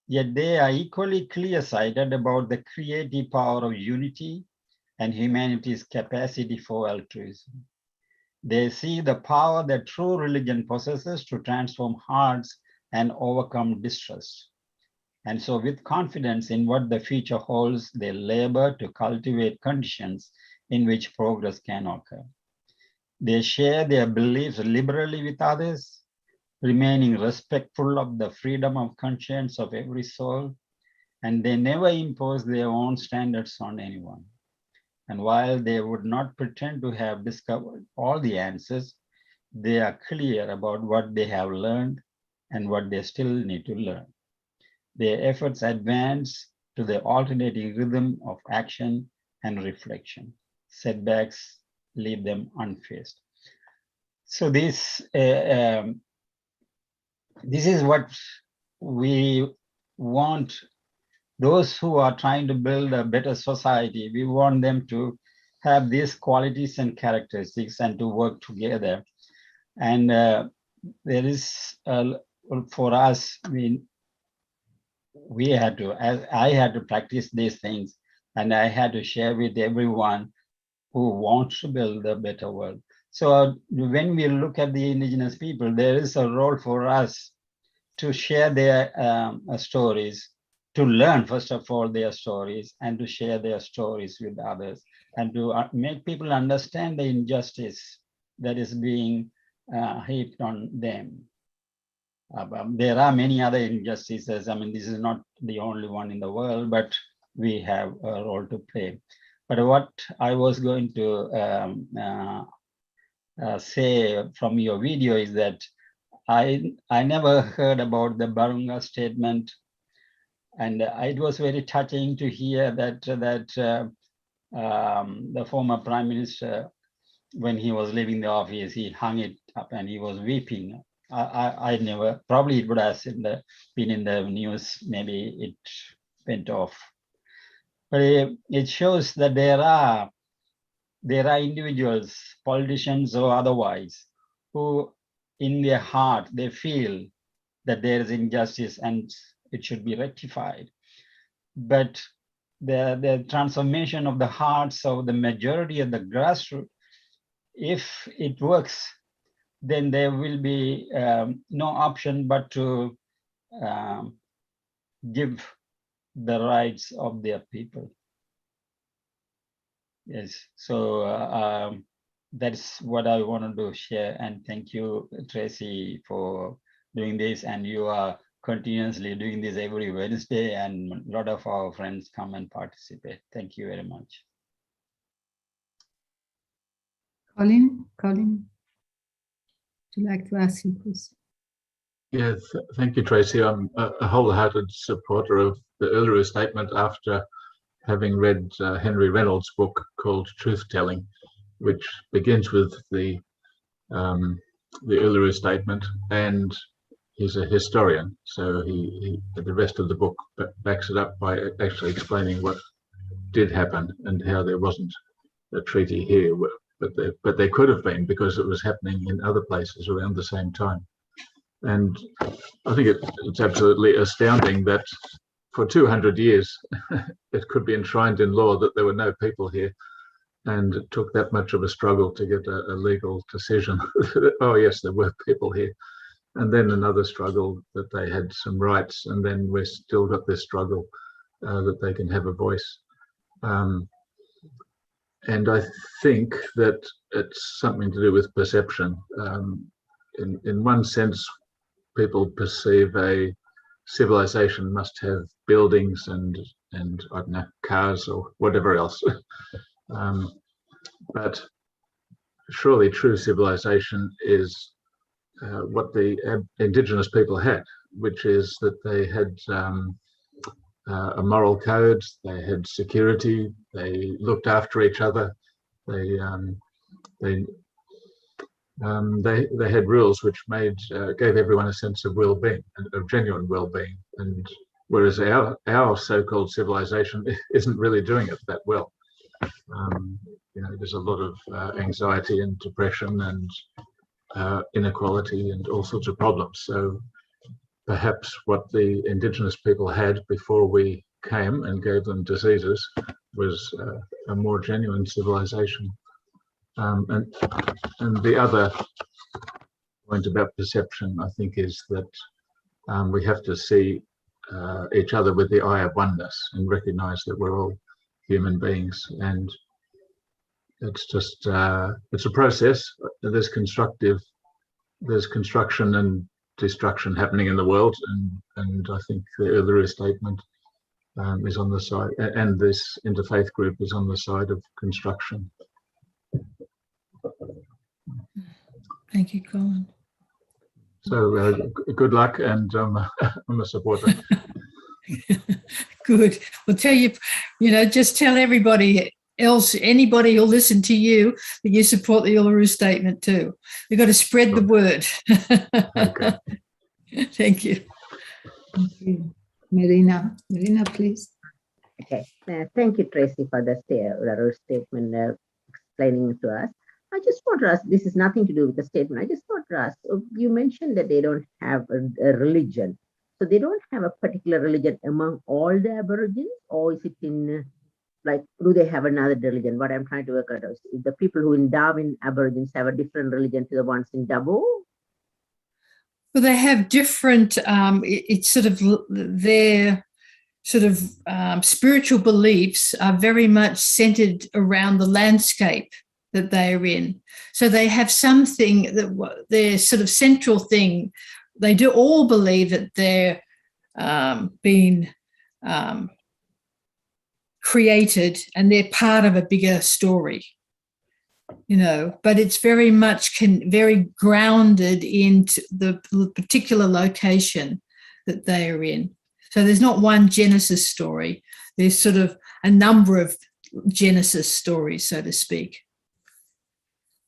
Yet they are equally clear-sighted about the creative power of unity and humanity's capacity for altruism. They see the power that true religion possesses to transform hearts and overcome distrust. And so with confidence in what the future holds, they labor to cultivate conditions in which progress can occur. They share their beliefs liberally with others, remaining respectful of the freedom of conscience of every soul, and they never impose their own standards on anyone. And while they would not pretend to have discovered all the answers, they are clear about what they have learned and what they still need to learn. Their efforts advance to the alternating rhythm of action and reflection. Setbacks leave them unfazed. So this is what we want. Those who are trying to build a better society, we want them to have these qualities and characteristics and to work together. And there is, for us, I had to practice these things, and I had to share with everyone who wants to build a better world. So when we look at the indigenous people, there is a role for us to share their stories, to learn, first of all, their stories, and to share their stories with others, and to make people understand the injustice that is being heaped on them. There are many other injustices. I mean, this is not the only one in the world, but we have a role to play. But what I was going to say from your video is that I never heard about the Barunga statement, and it was very touching to hear that the former Prime Minister, when he was leaving the office, he hung it up and he was weeping. I never, probably it would have been in the news, maybe it went off. But it shows that there are individuals, politicians or otherwise, who in their heart, they feel that there is injustice and it should be rectified. But the transformation of the hearts of the majority of the grassroots, if it works, then there will be no option but to give the rights of their people. Yes, so that's what I wanted to share. And thank you, Tracy, for doing this. And you are continuously doing this every Wednesday, and a lot of our friends come and participate. Thank you very much. Colin, would you like to ask your question? Yes, thank you, Tracy. I'm a wholehearted supporter of the Uluru Statement after having read Henry Reynolds' book called Truth Telling, which begins with the Uluru Statement, and he's a historian, so he the rest of the book backs it up by actually explaining what did happen and how there wasn't a treaty here, but there could have been, because it was happening in other places around the same time. And I think it's absolutely astounding that for 200 years it could be enshrined in law that there were no people here, and it took that much of a struggle to get a legal decision. Oh yes, there were people here, and then another struggle that they had some rights, and then we've still got this struggle that they can have a voice. And I think that it's something to do with perception. In one sense, people perceive a civilization must have buildings and I don't know, cars or whatever else. But surely true civilization is what the indigenous people had, which is that they had a moral code, they had security, they looked after each other, They had rules which gave everyone a sense of well-being, of genuine well-being, and whereas our so-called civilization isn't really doing it that well. There's a lot of anxiety and depression and inequality and all sorts of problems. So perhaps what the indigenous people had before we came and gave them diseases was a more genuine civilization. And the other point about perception, I think, is that we have to see each other with the eye of oneness and recognize that we're all human beings. And it's just, it's a process. There's construction and destruction happening in the world. And I think the Uluru statement is on the side, and this interfaith group is on the side of construction. Thank you, Colin. So good luck, and I'm a supporter. Good. Well, just tell everybody else, anybody who'll listen to you, that you support the Uluru statement too. We've got to spread the word. Okay. Thank you. Thank you. Marina, please. Okay. Thank you, Tracy, for the Uluru statement explaining to us. I just want to ask, this is nothing to do with the statement. I just want to ask, you mentioned that they don't have a religion. So they don't have a particular religion among all the Aborigines, or is it in, do they have another religion? What I'm trying to work out is the people who in Darwin Aborigines have a different religion to the ones in Dabo? Well, they have different, it's sort of their spiritual beliefs are very much centered around the landscape that they are in. So they have something that their sort of central thing, they do all believe that they're being created and they're part of a bigger story, but it's very much very grounded into the particular location that they are in. So there's not one Genesis story. There's sort of a number of Genesis stories, so to speak.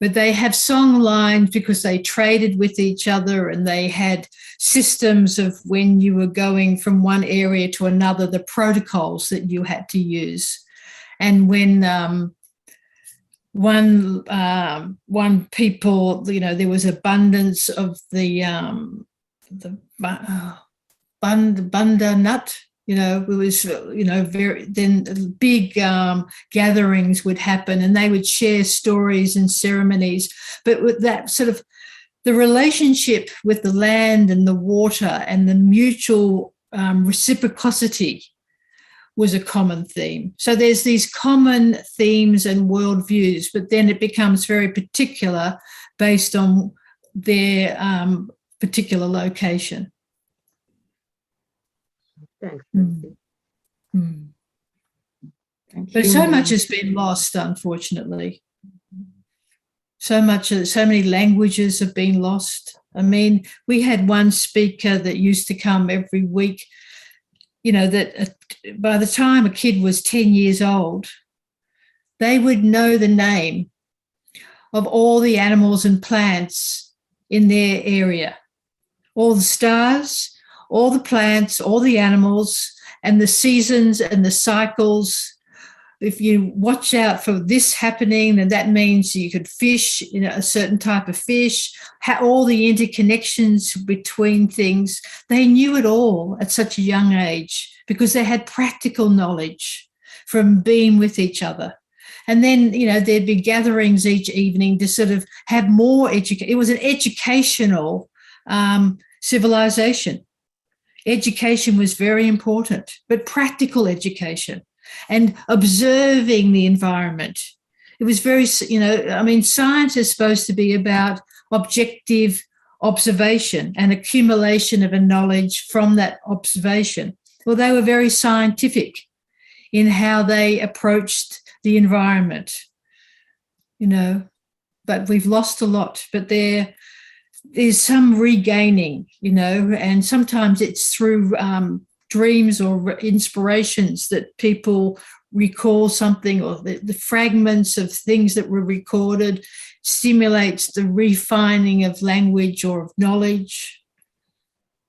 But they have song lines because they traded with each other, and they had systems of when you were going from one area to another, the protocols that you had to use. And when one people, there was abundance of the bunda nut. It was, then big gatherings would happen, and they would share stories and ceremonies. But with that sort of the relationship with the land and the water and the mutual reciprocity was a common theme. So there's these common themes and worldviews, but then it becomes very particular based on their particular location. Thanks. But so much has been lost, unfortunately. So many languages have been lost. I mean, we had one speaker that used to come every week, that by the time a kid was 10 years old, they would know the name of all the animals and plants in their area, all the stars, all the plants, all the animals, and the seasons and the cycles. If you watch out for this happening, then that means you could fish, a certain type of fish, all the interconnections between things. They knew it all at such a young age because they had practical knowledge from being with each other. And then, there'd be gatherings each evening to sort of have more education. It was an educational civilization. Education was very important, but practical education and observing the environment. It was very, science is supposed to be about objective observation and accumulation of a knowledge from that observation. Well, they were very scientific in how they approached the environment, but we've lost a lot. But there's some regaining, and sometimes it's through dreams or inspirations that people recall something, or the fragments of things that were recorded stimulates the refining of language or of knowledge.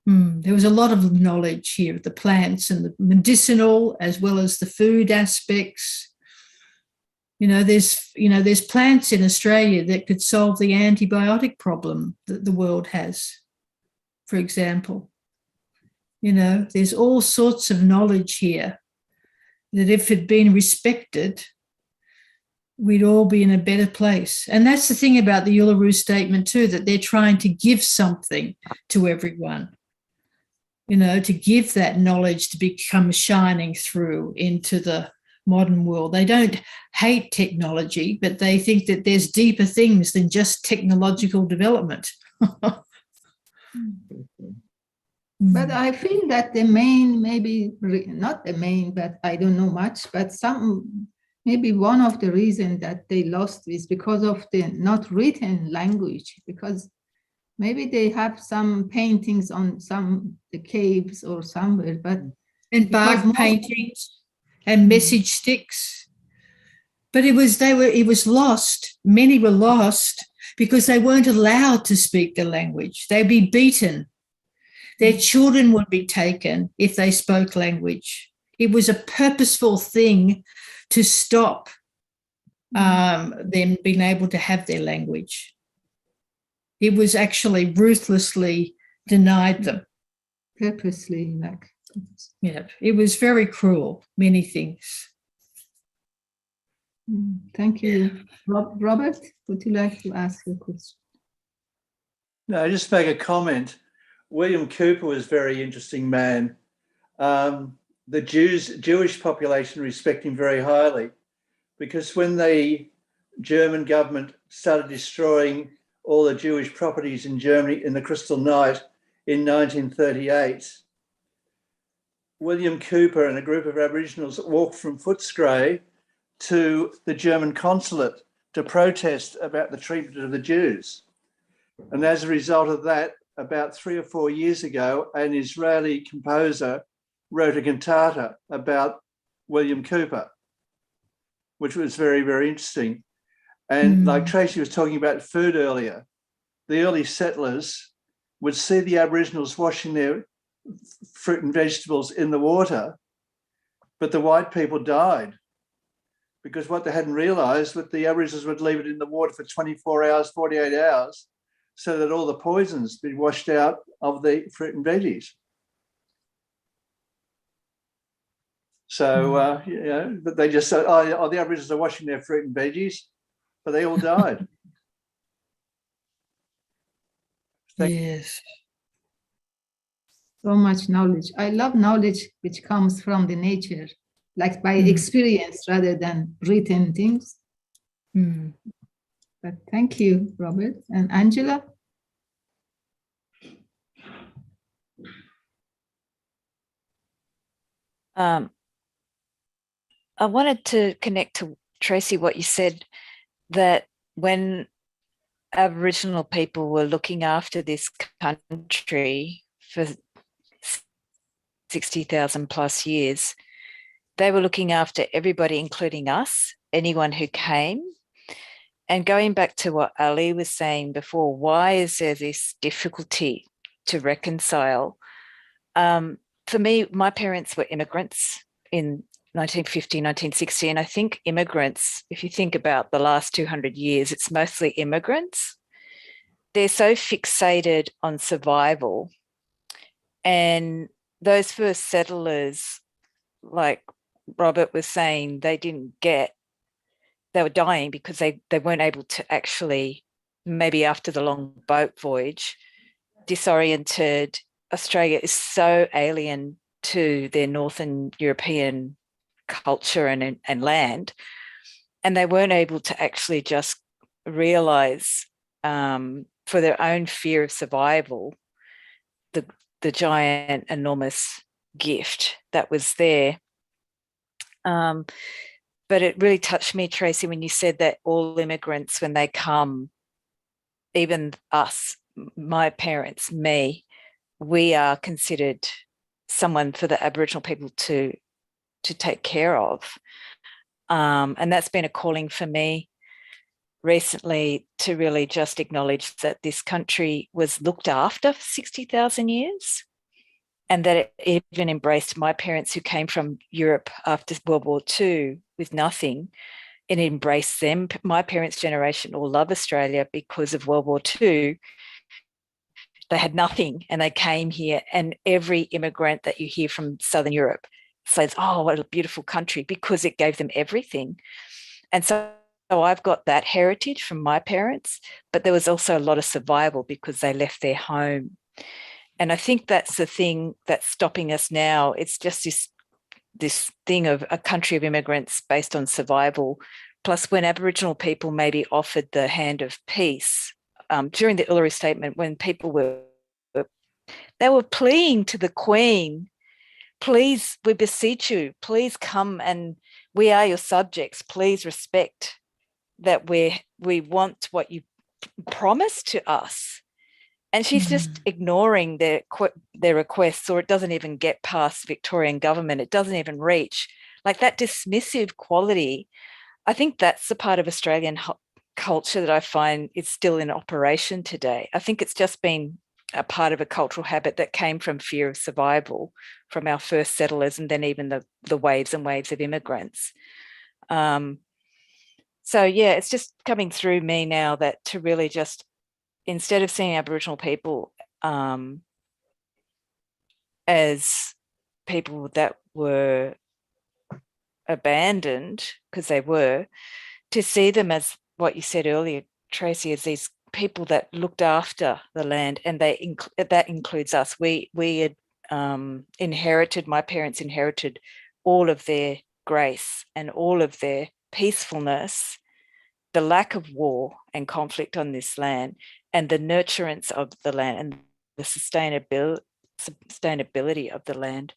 There was a lot of knowledge here of the plants and the medicinal as well as the food aspects. There's plants in Australia that could solve the antibiotic problem that the world has, for example. There's all sorts of knowledge here that if it had been respected, we'd all be in a better place. And that's the thing about the Uluru Statement too, that they're trying to give something to everyone, to give that knowledge to become shining through into the modern world. They don't hate technology, but they think that there's deeper things than just technological development. But I feel that the main, maybe not the main, but I don't know much, but maybe one of the reasons that they lost is because of the not written language, because maybe they have some paintings on the caves or somewhere, but and bark paintings and message sticks. But it was lost. Many were lost because they weren't allowed to speak the language. They'd be beaten. Their children would be taken if they spoke language. It was a purposeful thing to stop them being able to have their language. It was actually ruthlessly denied them. Purposely, Yeah, it was very cruel, many things. Thank you. Robert, would you like to ask a question? No, just make a comment. William Cooper was a very interesting man. The Jewish population respect him very highly, because when the German government started destroying all the Jewish properties in Germany in the Crystal Night in 1938, William Cooper and a group of Aboriginals walked from Footscray to the German consulate to protest about the treatment of the Jews. And as a result of that, about 3 or 4 years ago, an Israeli composer wrote a cantata about William Cooper, which was very, very interesting. And like Tracy was talking about food earlier, the early settlers would see the Aboriginals washing their fruit and vegetables in the water, but the white people died because what they hadn't realised was the Aboriginals would leave it in the water for 24 hours, 48 hours, so that all the poisons be washed out of the fruit and veggies. So, but they just said, oh, the Aboriginals are washing their fruit and veggies, but they all died. Yes. So much knowledge. I love knowledge which comes from the nature, like by experience rather than written things. But thank you, Robert. And Angela? I wanted to connect to Tracy what you said, that when Aboriginal people were looking after this country for 60,000 plus years, they were looking after everybody, including us, anyone who came. And going back to what Ali was saying before, why is there this difficulty to reconcile? For me, my parents were immigrants in 1950, 1960, and I think immigrants, if you think about the last 200 years, it's mostly immigrants. They're so fixated on survival, and those first settlers, like Robert was saying, they were dying because they weren't able to actually, maybe after the long boat voyage, disoriented. Australia is so alien to their Northern European culture and land, and they weren't able to actually just realise for their own fear of survival the giant, enormous gift that was there. But it really touched me, Tracy, when you said that all immigrants, when they come, even us, my parents, me, we are considered someone for the Aboriginal people to take care of. And that's been a calling for me recently, to really just acknowledge that this country was looked after for 60,000 years, and that it even embraced my parents who came from Europe after World War II with nothing. It embraced them. My parents' generation all love Australia because of World War II. They had nothing and they came here, and every immigrant that you hear from Southern Europe says, oh, what a beautiful country, because it gave them everything. And so I've got that heritage from my parents, but there was also a lot of survival because they left their home. And I think that's the thing that's stopping us now. It's just this thing of a country of immigrants based on survival. Plus, when Aboriginal people maybe offered the hand of peace during the Uluru Statement, when people they were pleading to the Queen, please, we beseech you, please come, and we are your subjects. Please respect that we want what you promised to us. And she's just ignoring their requests, or it doesn't even get past Victorian government. It doesn't even reach. Like that dismissive quality, I think that's the part of Australian culture that I find is still in operation today. I think it's just been a part of a cultural habit that came from fear of survival from our first settlers, and then even the waves and waves of immigrants. So yeah, it's just coming through me now that to really just, instead of seeing Aboriginal people as people that were abandoned, because they were, to see them as what you said earlier, Tracy, as these people that looked after the land, and that includes us. We had inherited, my parents inherited all of their grace and all of their peacefulness, the lack of war and conflict on this land, and the nurturance of the land and the sustainability of the land.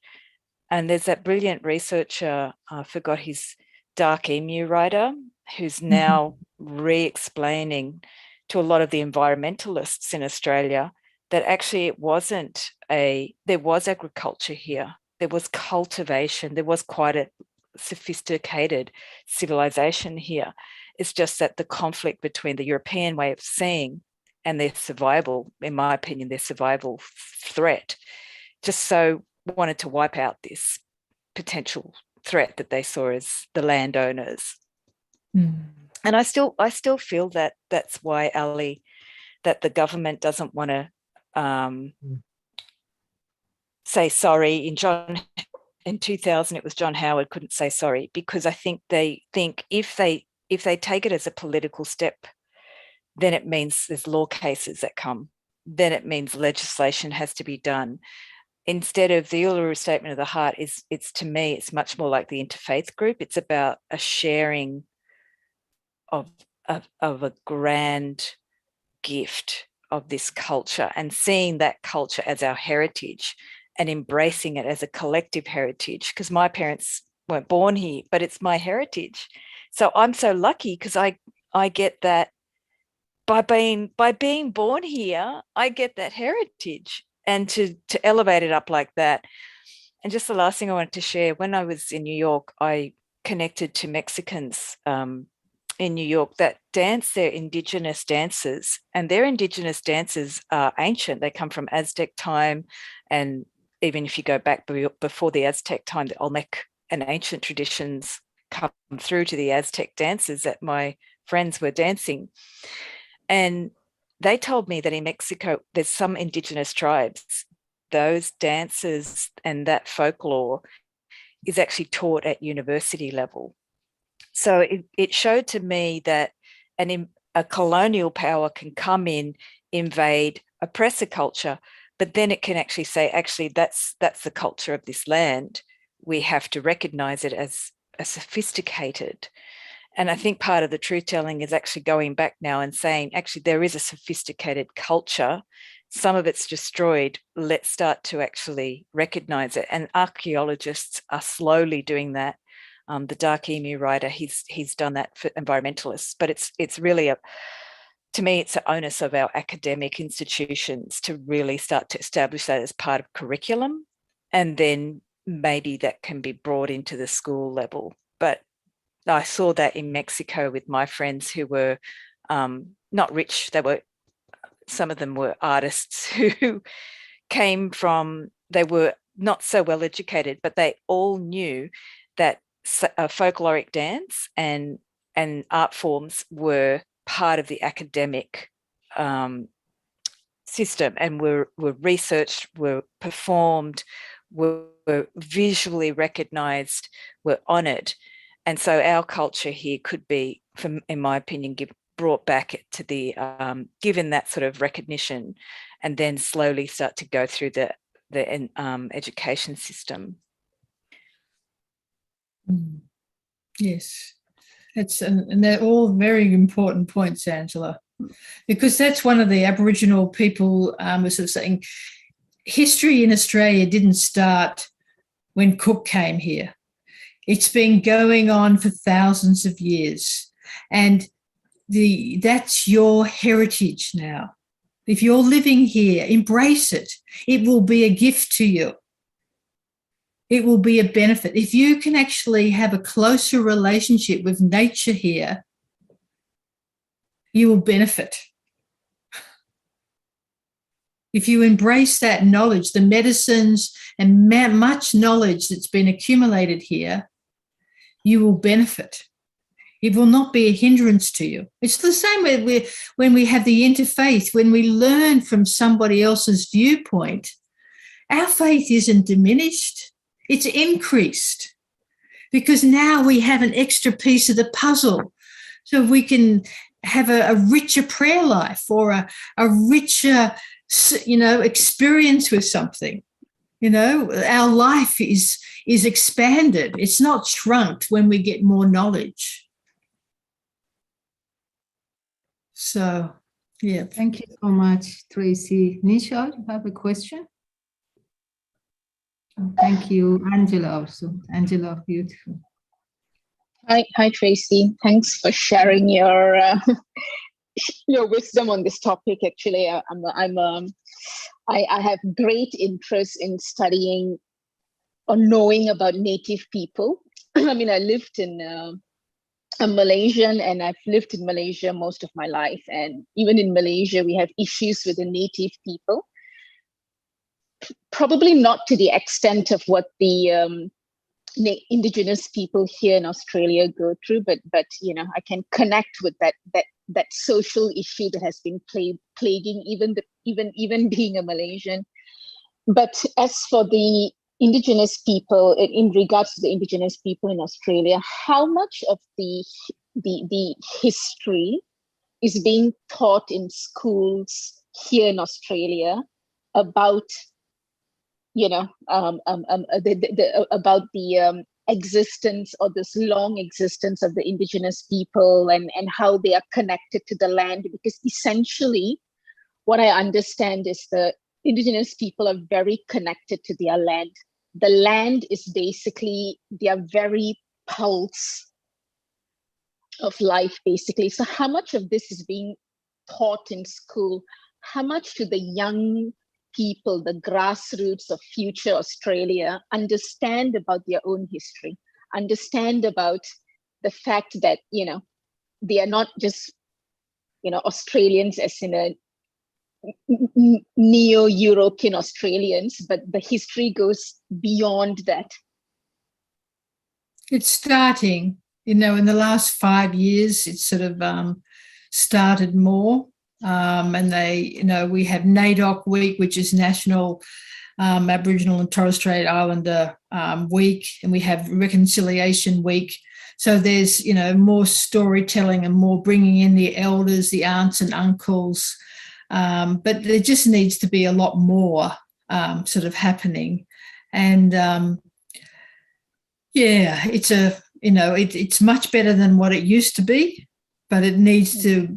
And there's that brilliant researcher, I forgot his Dark Emu writer, who's now re-explaining to a lot of the environmentalists in Australia that actually there was agriculture here, there was cultivation, there was quite a sophisticated civilization here. It's just that the conflict between the European way of seeing and their survival, in my opinion, their survival threat, just so wanted to wipe out this potential threat that they saw as the landowners. And I still feel that that's why, Ali, that the government doesn't want to say sorry. In 2000, it was John Howard couldn't say sorry, because I think they think if they take it as a political step, then it means there's law cases that come. Then it means legislation has to be done. Instead of the Uluru Statement of the Heart, it's to me, it's much more like the Interfaith group. It's about a sharing of a grand gift of this culture, and seeing that culture as our heritage and embracing it as a collective heritage. Because my parents weren't born here, but it's my heritage. So I'm so lucky because I get that by being born here, I get that heritage, and to elevate it up like that. And just the last thing I wanted to share, when I was in New York, I connected to Mexicans in New York that dance their indigenous dances, and their indigenous dances are ancient. They come from Aztec time, and even if you go back before the Aztec time, the Olmec and ancient traditions come through to the Aztec dances that my friends were dancing. And they told me that in Mexico, there's some indigenous tribes, those dances and that folklore is actually taught at university level. So it showed to me that a colonial power can come in, invade, oppress a culture, but then it can actually say, actually, that's the culture of this land. We have to recognize it as a sophisticated. And I think part of the truth telling is actually going back now and saying, actually, there is a sophisticated culture. Some of it's destroyed. Let's start to actually recognize it. And archaeologists are slowly doing that. The Dark Emu writer, he's done that for environmentalists, but it's really to me, it's the onus of our academic institutions to really start to establish that as part of curriculum, and then maybe that can be brought into the school level. But I saw that in Mexico with my friends who were not rich. Some of them were artists who came from, they were not so well educated, but they all knew that folkloric dance and art forms were part of the academic system, and were researched, were performed, were visually recognized, were honored. And so our culture here could be, in my opinion, brought back to the given that sort of recognition, and then slowly start to go through the education system. Yes, and they're all very important points, Angela, because that's one of the Aboriginal people was sort of saying, history in Australia didn't start when Cook came here. It's been going on for thousands of years, and that's your heritage now. If you're living here, embrace it. It will be a gift to you. It will be a benefit. If you can actually have a closer relationship with nature here, you will benefit. If you embrace that knowledge, the medicines and much knowledge that's been accumulated here, you will benefit. It will not be a hindrance to you. It's the same way when we have the interfaith, when we learn from somebody else's viewpoint, our faith isn't diminished, it's increased, because now we have an extra piece of the puzzle, so we can have a richer prayer life, or a richer, experience with something. Our life is expanded. It's not shrunk when we get more knowledge. So, yeah. Thank you so much, Tracy. Nisha, you have a question? Thank you, Angela, also. Angela, beautiful. Hi, Tracy. Thanks for sharing your your wisdom on this topic. Actually, I have great interest in studying or knowing about Native people. I mean, I lived in I'm Malaysian, and I've lived in Malaysia most of my life. And even in Malaysia, we have issues with the Native people. Probably not to the extent of what the Indigenous people here in Australia go through, but I can connect with that social issue that has been plaguing even being a Malaysian. But as for the Indigenous people, in regards to the Indigenous people in Australia, how much of the history is being taught in schools here in Australia about about the existence, or this long existence of the Indigenous people, and how they are connected to the land? Because essentially what I understand is the Indigenous people are very connected to their land. The land is basically their very pulse of life, basically. So how much of this is being taught in school? How much do the young people, the grassroots of future Australia, understand about their own history, understand about the fact that, they are not just, Australians as in a neo-European Australians, but the history goes beyond that? It's starting, in the last 5 years, it's sort of started more. And we have NAIDOC Week, which is National Aboriginal and Torres Strait Islander Week, and we have Reconciliation Week. So there's, more storytelling and more bringing in the elders, the aunts and uncles. But there just needs to be a lot more sort of happening. And it's much better than what it used to be, but it needs to,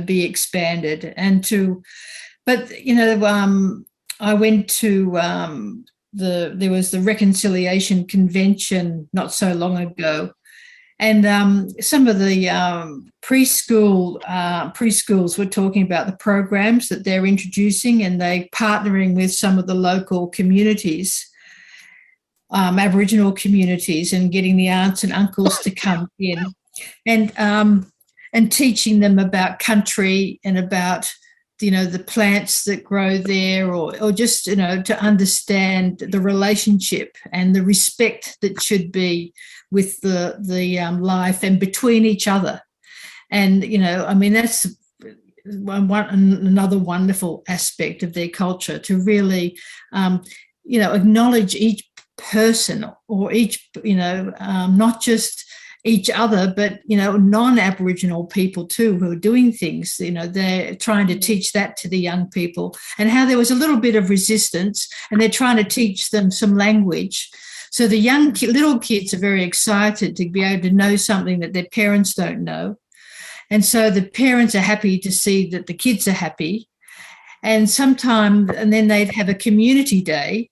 be expanded. I went to there was the Reconciliation Convention not so long ago, and some of the preschools were talking about the programs that they're introducing, and they're partnering with some of the local communities. Aboriginal communities and getting the aunts and uncles to come in and teaching them about country and about, the plants that grow there, or just, to understand the relationship and the respect that should be with the life and between each other. And, that's another wonderful aspect of their culture, to really, acknowledge each person or each, not just each other, but, non-Aboriginal people too, who are doing things, they're trying to teach that to the young people, and how there was a little bit of resistance, and they're trying to teach them some language. So the little kids are very excited to be able to know something that their parents don't know. And so the parents are happy to see that the kids are happy. And then they'd have a community day,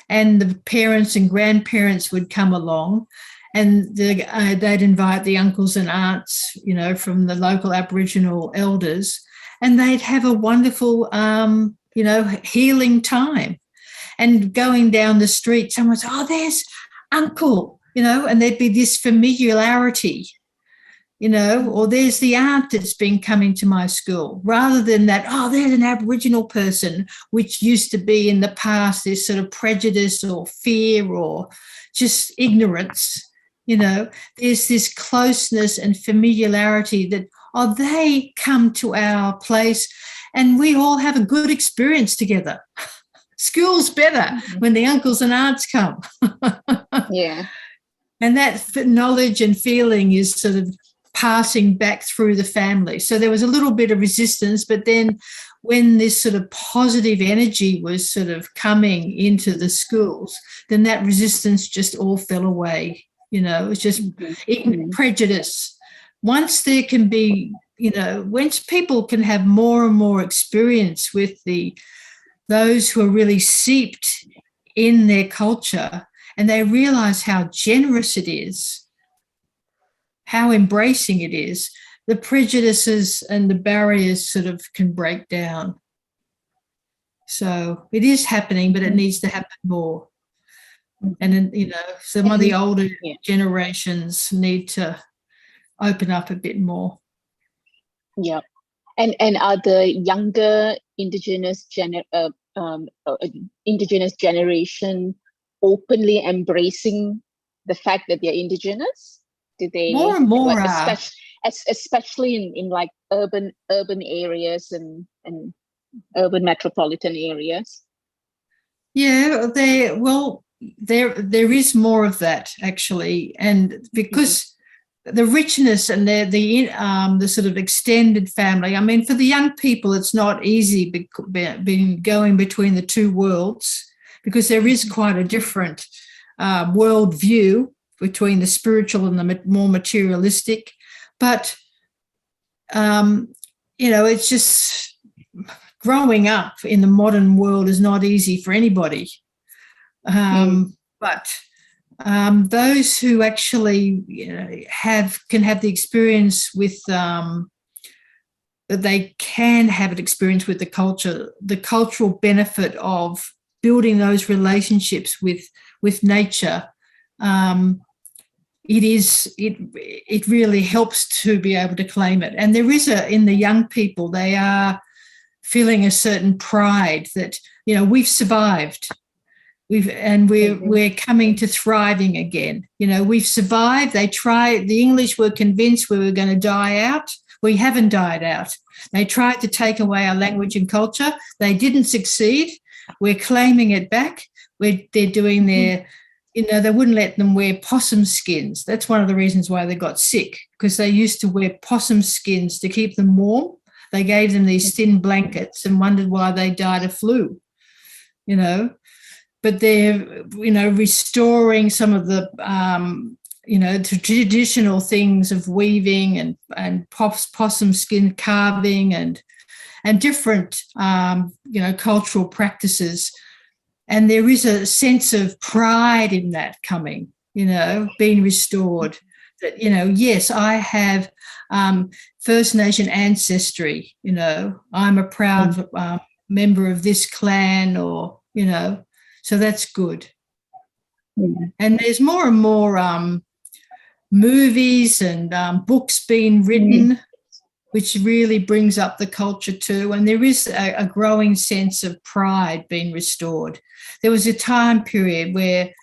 and the parents and grandparents would come along, and they'd invite the uncles and aunts, from the local Aboriginal elders, and they'd have a wonderful, healing time. And going down the street, someone's, oh, there's Uncle, and there'd be this familiarity, or there's the aunt that's been coming to my school, rather than that, oh, there's an Aboriginal person, which used to be in the past this sort of prejudice or fear or just ignorance. There's this closeness and familiarity that, oh, they come to our place and we all have a good experience together. School's better when the uncles and aunts come. Yeah. And that knowledge and feeling is sort of passing back through the family. So there was a little bit of resistance, but then when this sort of positive energy was sort of coming into the schools, then that resistance just all fell away. It was just prejudice. Once there can be, once people can have more and more experience with those who are really seeped in their culture, and they realize how generous it is, how embracing it is, the prejudices and the barriers sort of can break down. So it is happening, but it needs to happen more. And then, some of the older generations need to open up a bit more. Yeah. And are the younger Indigenous generation openly embracing the fact that they're Indigenous? Do they more and more, especially in like urban areas and urban metropolitan areas? Yeah, there is more of that actually, and because the richness and the sort of extended family. I mean, for the young people, it's not easy being going between the two worlds, because there is quite a different world view between the spiritual and the more materialistic. But it's just growing up in the modern world is not easy for anybody. But those who actually can have the experience with that they can have an experience with the cultural benefit of building those relationships with nature. It really helps to be able to claim it. And there is in the young people, they are feeling a certain pride that, we've survived. We're coming to thriving again. We've survived. The English were convinced we were going to die out. We haven't died out. They tried to take away our language and culture. They didn't succeed. We're claiming it back. They're doing their, they wouldn't let them wear possum skins. That's one of the reasons why they got sick, because they used to wear possum skins to keep them warm. They gave them these thin blankets and wondered why they died of flu, But they're, restoring some of the, traditional things of weaving and possum skin carving and different, cultural practices. And there is a sense of pride in that coming, being restored. That, yes, I have First Nation ancestry, I'm a proud member of this clan, or, so that's good. And there's more and more movies and books being written, which really brings up the culture too. And there is a growing sense of pride being restored. There was a time period where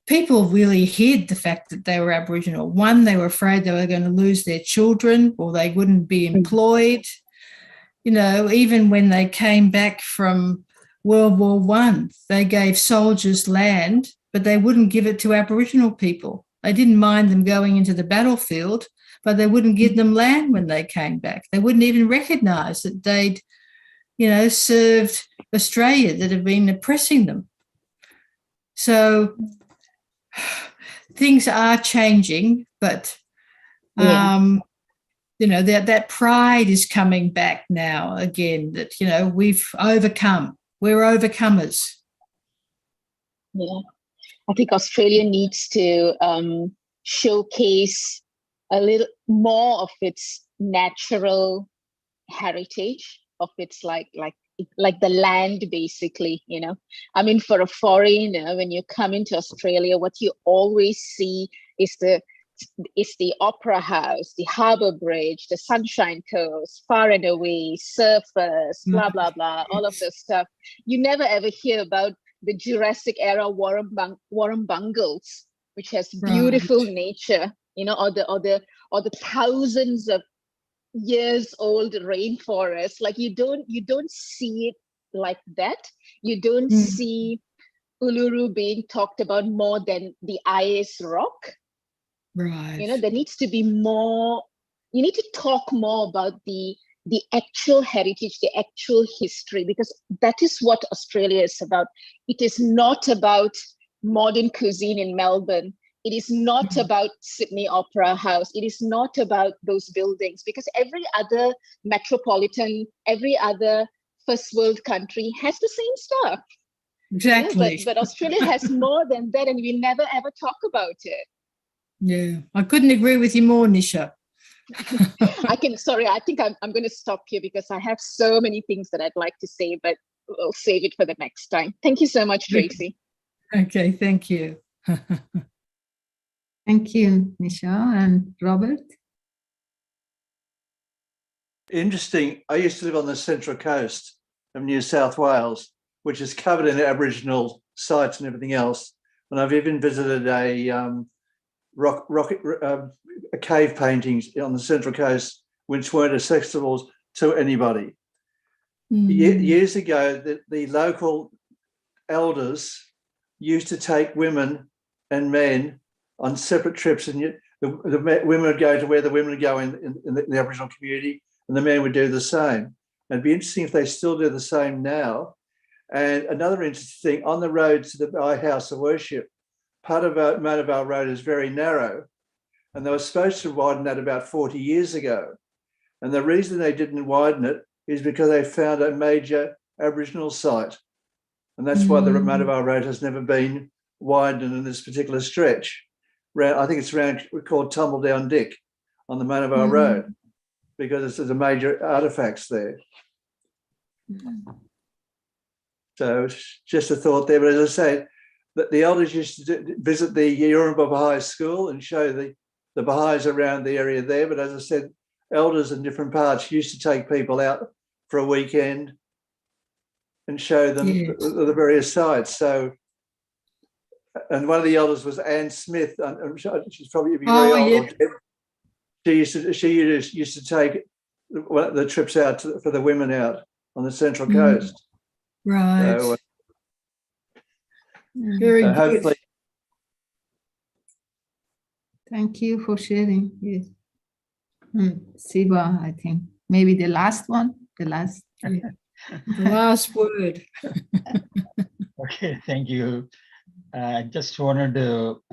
people really hid the fact that they were Aboriginal. One, they were afraid they were going to lose their children or they wouldn't be employed. You know, even when they came back from World War I, they gave soldiers land, but they wouldn't give it to Aboriginal people. They didn't mind them going into the battlefield, but they wouldn't give them land when they came back. They wouldn't even recognise that they'd, you know, served Australia, that had been oppressing them. So things are changing, but you know, that pride is coming back now again, that, you know, we're overcomers. Yeah, I think Australia needs to showcase a little more of its natural heritage, of its like the land, basically, you know. I mean, for a foreigner, when you come into Australia, what you always see is the Opera House, the Harbour Bridge, the Sunshine Coast, Far and Away, surfers, blah, blah, blah, all of this stuff. You never ever hear about the Jurassic era Warrumbungles, which has beautiful nature, you know, or the thousands of years old rainforest. Like you don't see it like that. You don't see Uluru being talked about more than the ice rock. Right. You know, there needs to be more, you need to talk more about the actual heritage, the actual history, because that is what Australia is about. It is not about modern cuisine in Melbourne. It is not about Sydney Opera House. It is not about those buildings, because every other metropolitan, every other first world country has the same stuff. Exactly. But Australia has more than that, and we never ever talk about it. Yeah, I couldn't agree with you more, Nisha. I think I'm going to stop here because I have so many things that I'd like to say, but we'll save it for the next time. Thank you so much, Tracy. Okay, thank you. Thank you, Nisha. And Robert? Interesting. I used to live on the Central Coast of New South Wales, which is covered in Aboriginal sites and everything else. And I've even visited a cave paintings on the Central Coast, which weren't accessible to anybody. Years ago, the local elders used to take women and men on separate trips, and the women would go to where the women would go in the Aboriginal community, and the men would do the same. And it'd be interesting if they still do the same now. And another interesting thing, on the road to my house of worship, part of our road is very narrow, and they were supposed to widen that about 40 years ago. And the reason they didn't widen it is because they found a major Aboriginal site. And that's why the Madavar Road has never been widened in this particular stretch. I think it's around, called Tumbledown Dick on the Madavar Road, because there's a major artifacts there. So just a thought there. But as I say, that the elders used to visit the Yurumba Baha'i school and show the Baha'is around the area there. But as I said, elders in different parts used to take people out for a weekend and show them the various sites. So, and one of the elders was Anne Smith. She's probably very old. She used to take the trips out for the women out on the Central Coast. Right. So, very good. Hopefully. Thank you for sharing. Yes. Siva, I think maybe the last one, the last word. Okay, thank you. I just wanted to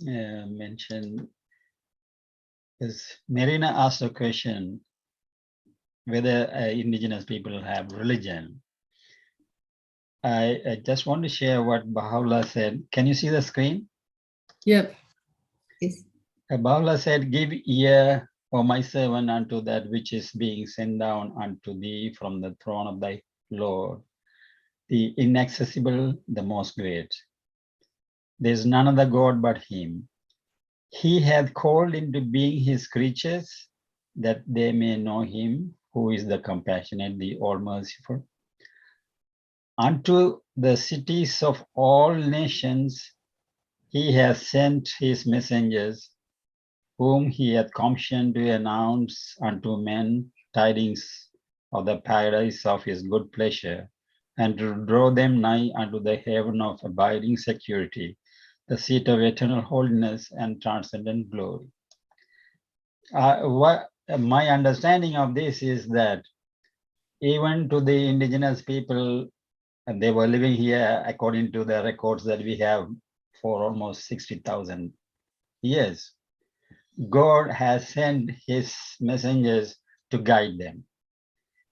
mention, because Marina asked a question whether Indigenous people have religion. I just want to share what Baha'u'llah said. Can you see the screen? Yep. Yes. Baha'u'llah said, "Give ear, O my servant, unto that which is being sent down unto thee from the throne of thy Lord, the inaccessible, the most great. There is none other God but him. He hath called into being his creatures, that they may know him, who is the compassionate, the all-merciful. Unto the cities of all nations he hath sent his messengers, whom he hath commissioned to announce unto men tidings of the paradise of his good pleasure, and to draw them nigh unto the haven of abiding security, the seat of eternal holiness and transcendent glory. My understanding of this is that even to the indigenous people, and they were living here according to the records that we have for almost 60,000 years, God has sent his messengers to guide them.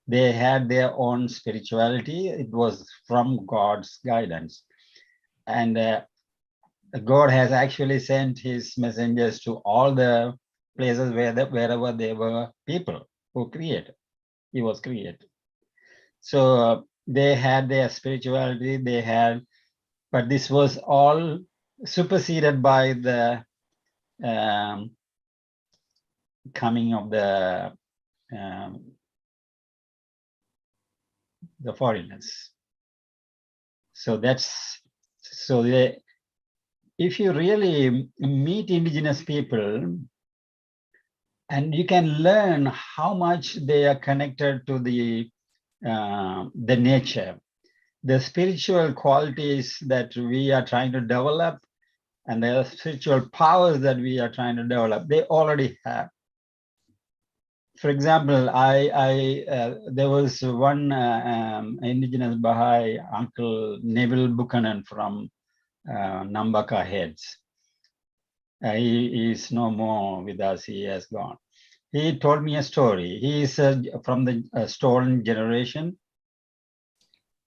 They had their own spirituality. It was from God's guidance. And God has actually sent his messengers to all the places wherever there were people who created. He was created. So they had their spirituality, but this was all superseded by the coming of the foreigners. So if you really meet indigenous people, and you can learn how much they are connected to the nature, the spiritual qualities that we are trying to develop, and the spiritual powers that we are trying to develop, they already have. For example, there was one indigenous Baha'i, Uncle Neville Buchanan from Nambaka Heads. He is no more with us, he has gone. He told me a story. He is from the stolen generation,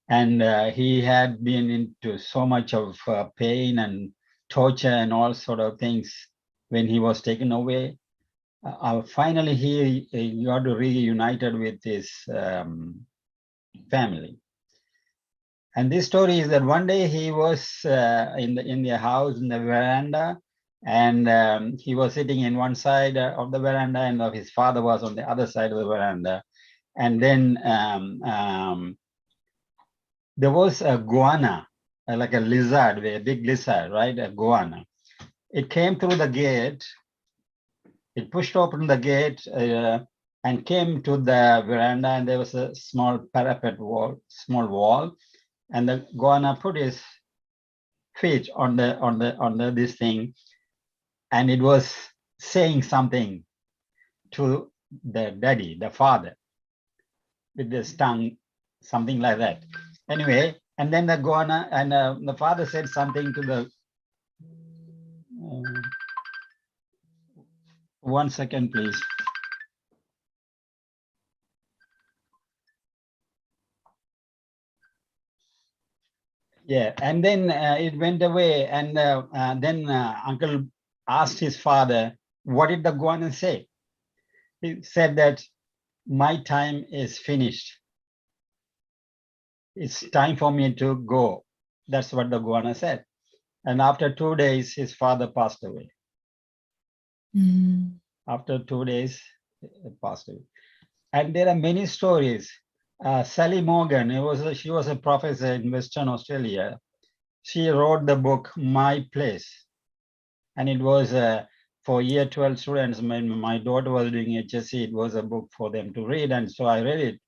and he had been into so much of pain and torture and all sort of things when he was taken away. Finally, he got reunited with his family. And this story is that one day he was in the house, in the veranda, and he was sitting in one side of the veranda, and his father was on the other side of the veranda. And then there was a goanna, like a lizard, a big lizard, right? A goanna. It came through the gate. It pushed open the gate and came to the veranda, and there was a small parapet wall, small wall, and the goanna put his feet on this thing, and it was saying something to the daddy, the father, with his tongue, something like that. Anyway, and then the goanna and the father said something to the. One second, please. Yeah, and then it went away, and then Uncle asked his father, what did the goanna say? He said that my time is finished. It's time for me to go. That's what the goanna said. And after 2 days, his father passed away. After 2 days, he passed away. And there are many stories. Sally Morgan, she was a professor in Western Australia. She wrote the book, My Place. And it was for year 12 students. My daughter was doing HSC. It was a book for them to read. And so I read it.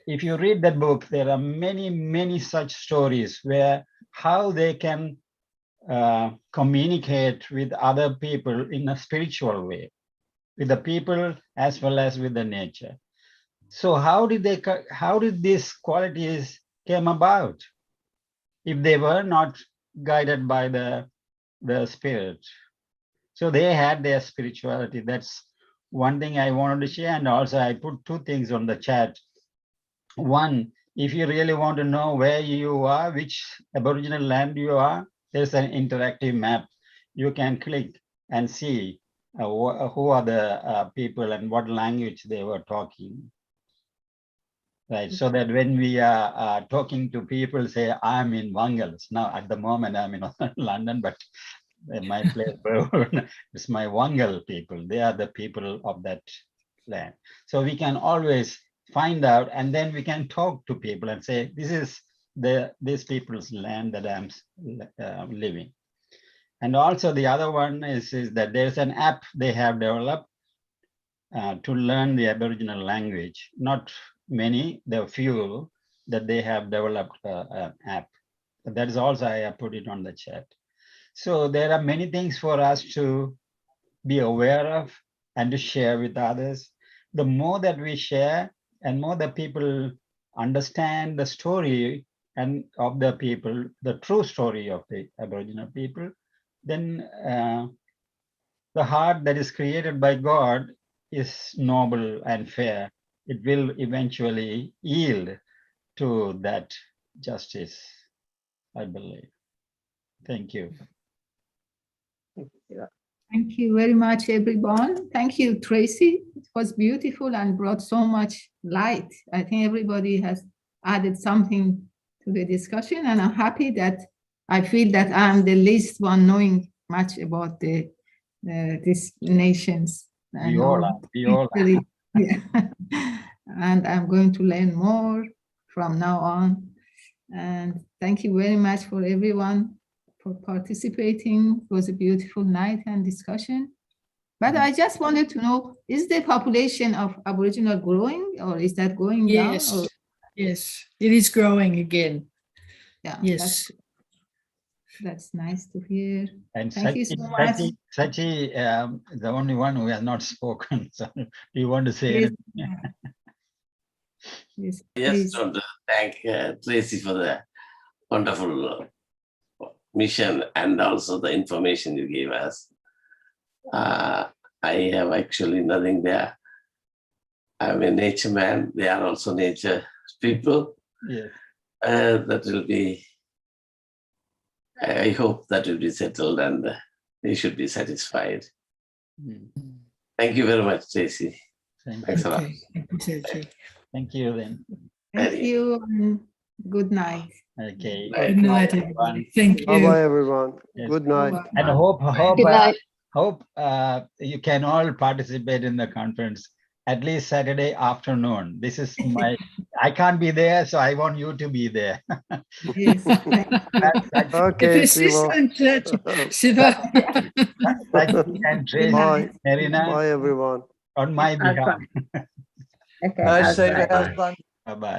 If you read that book, there are many, many such stories where how they can communicate with other people in a spiritual way, with the people as well as with the nature. So how did these qualities came about if they were not guided by the spirit? So they had their spirituality. That's one thing I wanted to share. And also I put two things on the chat. One, if you really want to know where you are, which Aboriginal land you are, there's an interactive map. You can click and see who are the people and what language they were talking. Right, so that when we are talking to people, say, I'm in Wangals. Now, at the moment, I'm in London, but my place is my Wangal people. They are the people of that land. So we can always find out, and then we can talk to people and say, this is this people's land that I'm living. And also the other one is that there's an app they have developed to learn the Aboriginal language. Not many, there are few that they have developed an app. That is also, I have put it on the chat. So there are many things for us to be aware of and to share with others. The more that we share and more that people understand the story and of the people, the true story of the Aboriginal people, then the heart that is created by God is noble and fair. It will eventually yield to that justice, I believe. Thank you. Thank you very much, everyone. Thank you, Tracy. It was beautiful and brought so much light. I think everybody has added something to the discussion, and I'm happy that I feel that I'm the least one knowing much about these nations. We all are. Yeah. And I'm going to learn more from now on. And thank you very much for everyone for participating. It was a beautiful night and discussion. But I just wanted to know, is the population of Aboriginal growing, or is that going down? Or? Yes, it is growing again. Yeah, yes. That's nice to hear. And thank you so much. Sachi, the only one who has not spoken. So do you want to say anything? Yes, just want to thank Tracy for the wonderful mission and also the information you gave us. I have actually nothing there. I'm a nature man. They are also nature people. Yes. That will be, I hope that will be settled and they should be satisfied. Thank you very much, Tracy. Thanks a lot. Thank you, Tracy. Thank you then. Thank you and good night. Okay. Good night, everybody. Thank you. Bye-bye, everyone. Yes. Good night. And hope you can all participate in the conference at least Saturday afternoon. This is my, I can't be there, so I want you to be there. Yes. Okay, Siva. Siva. And Tracy, Bye. Marina, Bye, everyone. on my behalf. Okay. Bye. Bye-bye.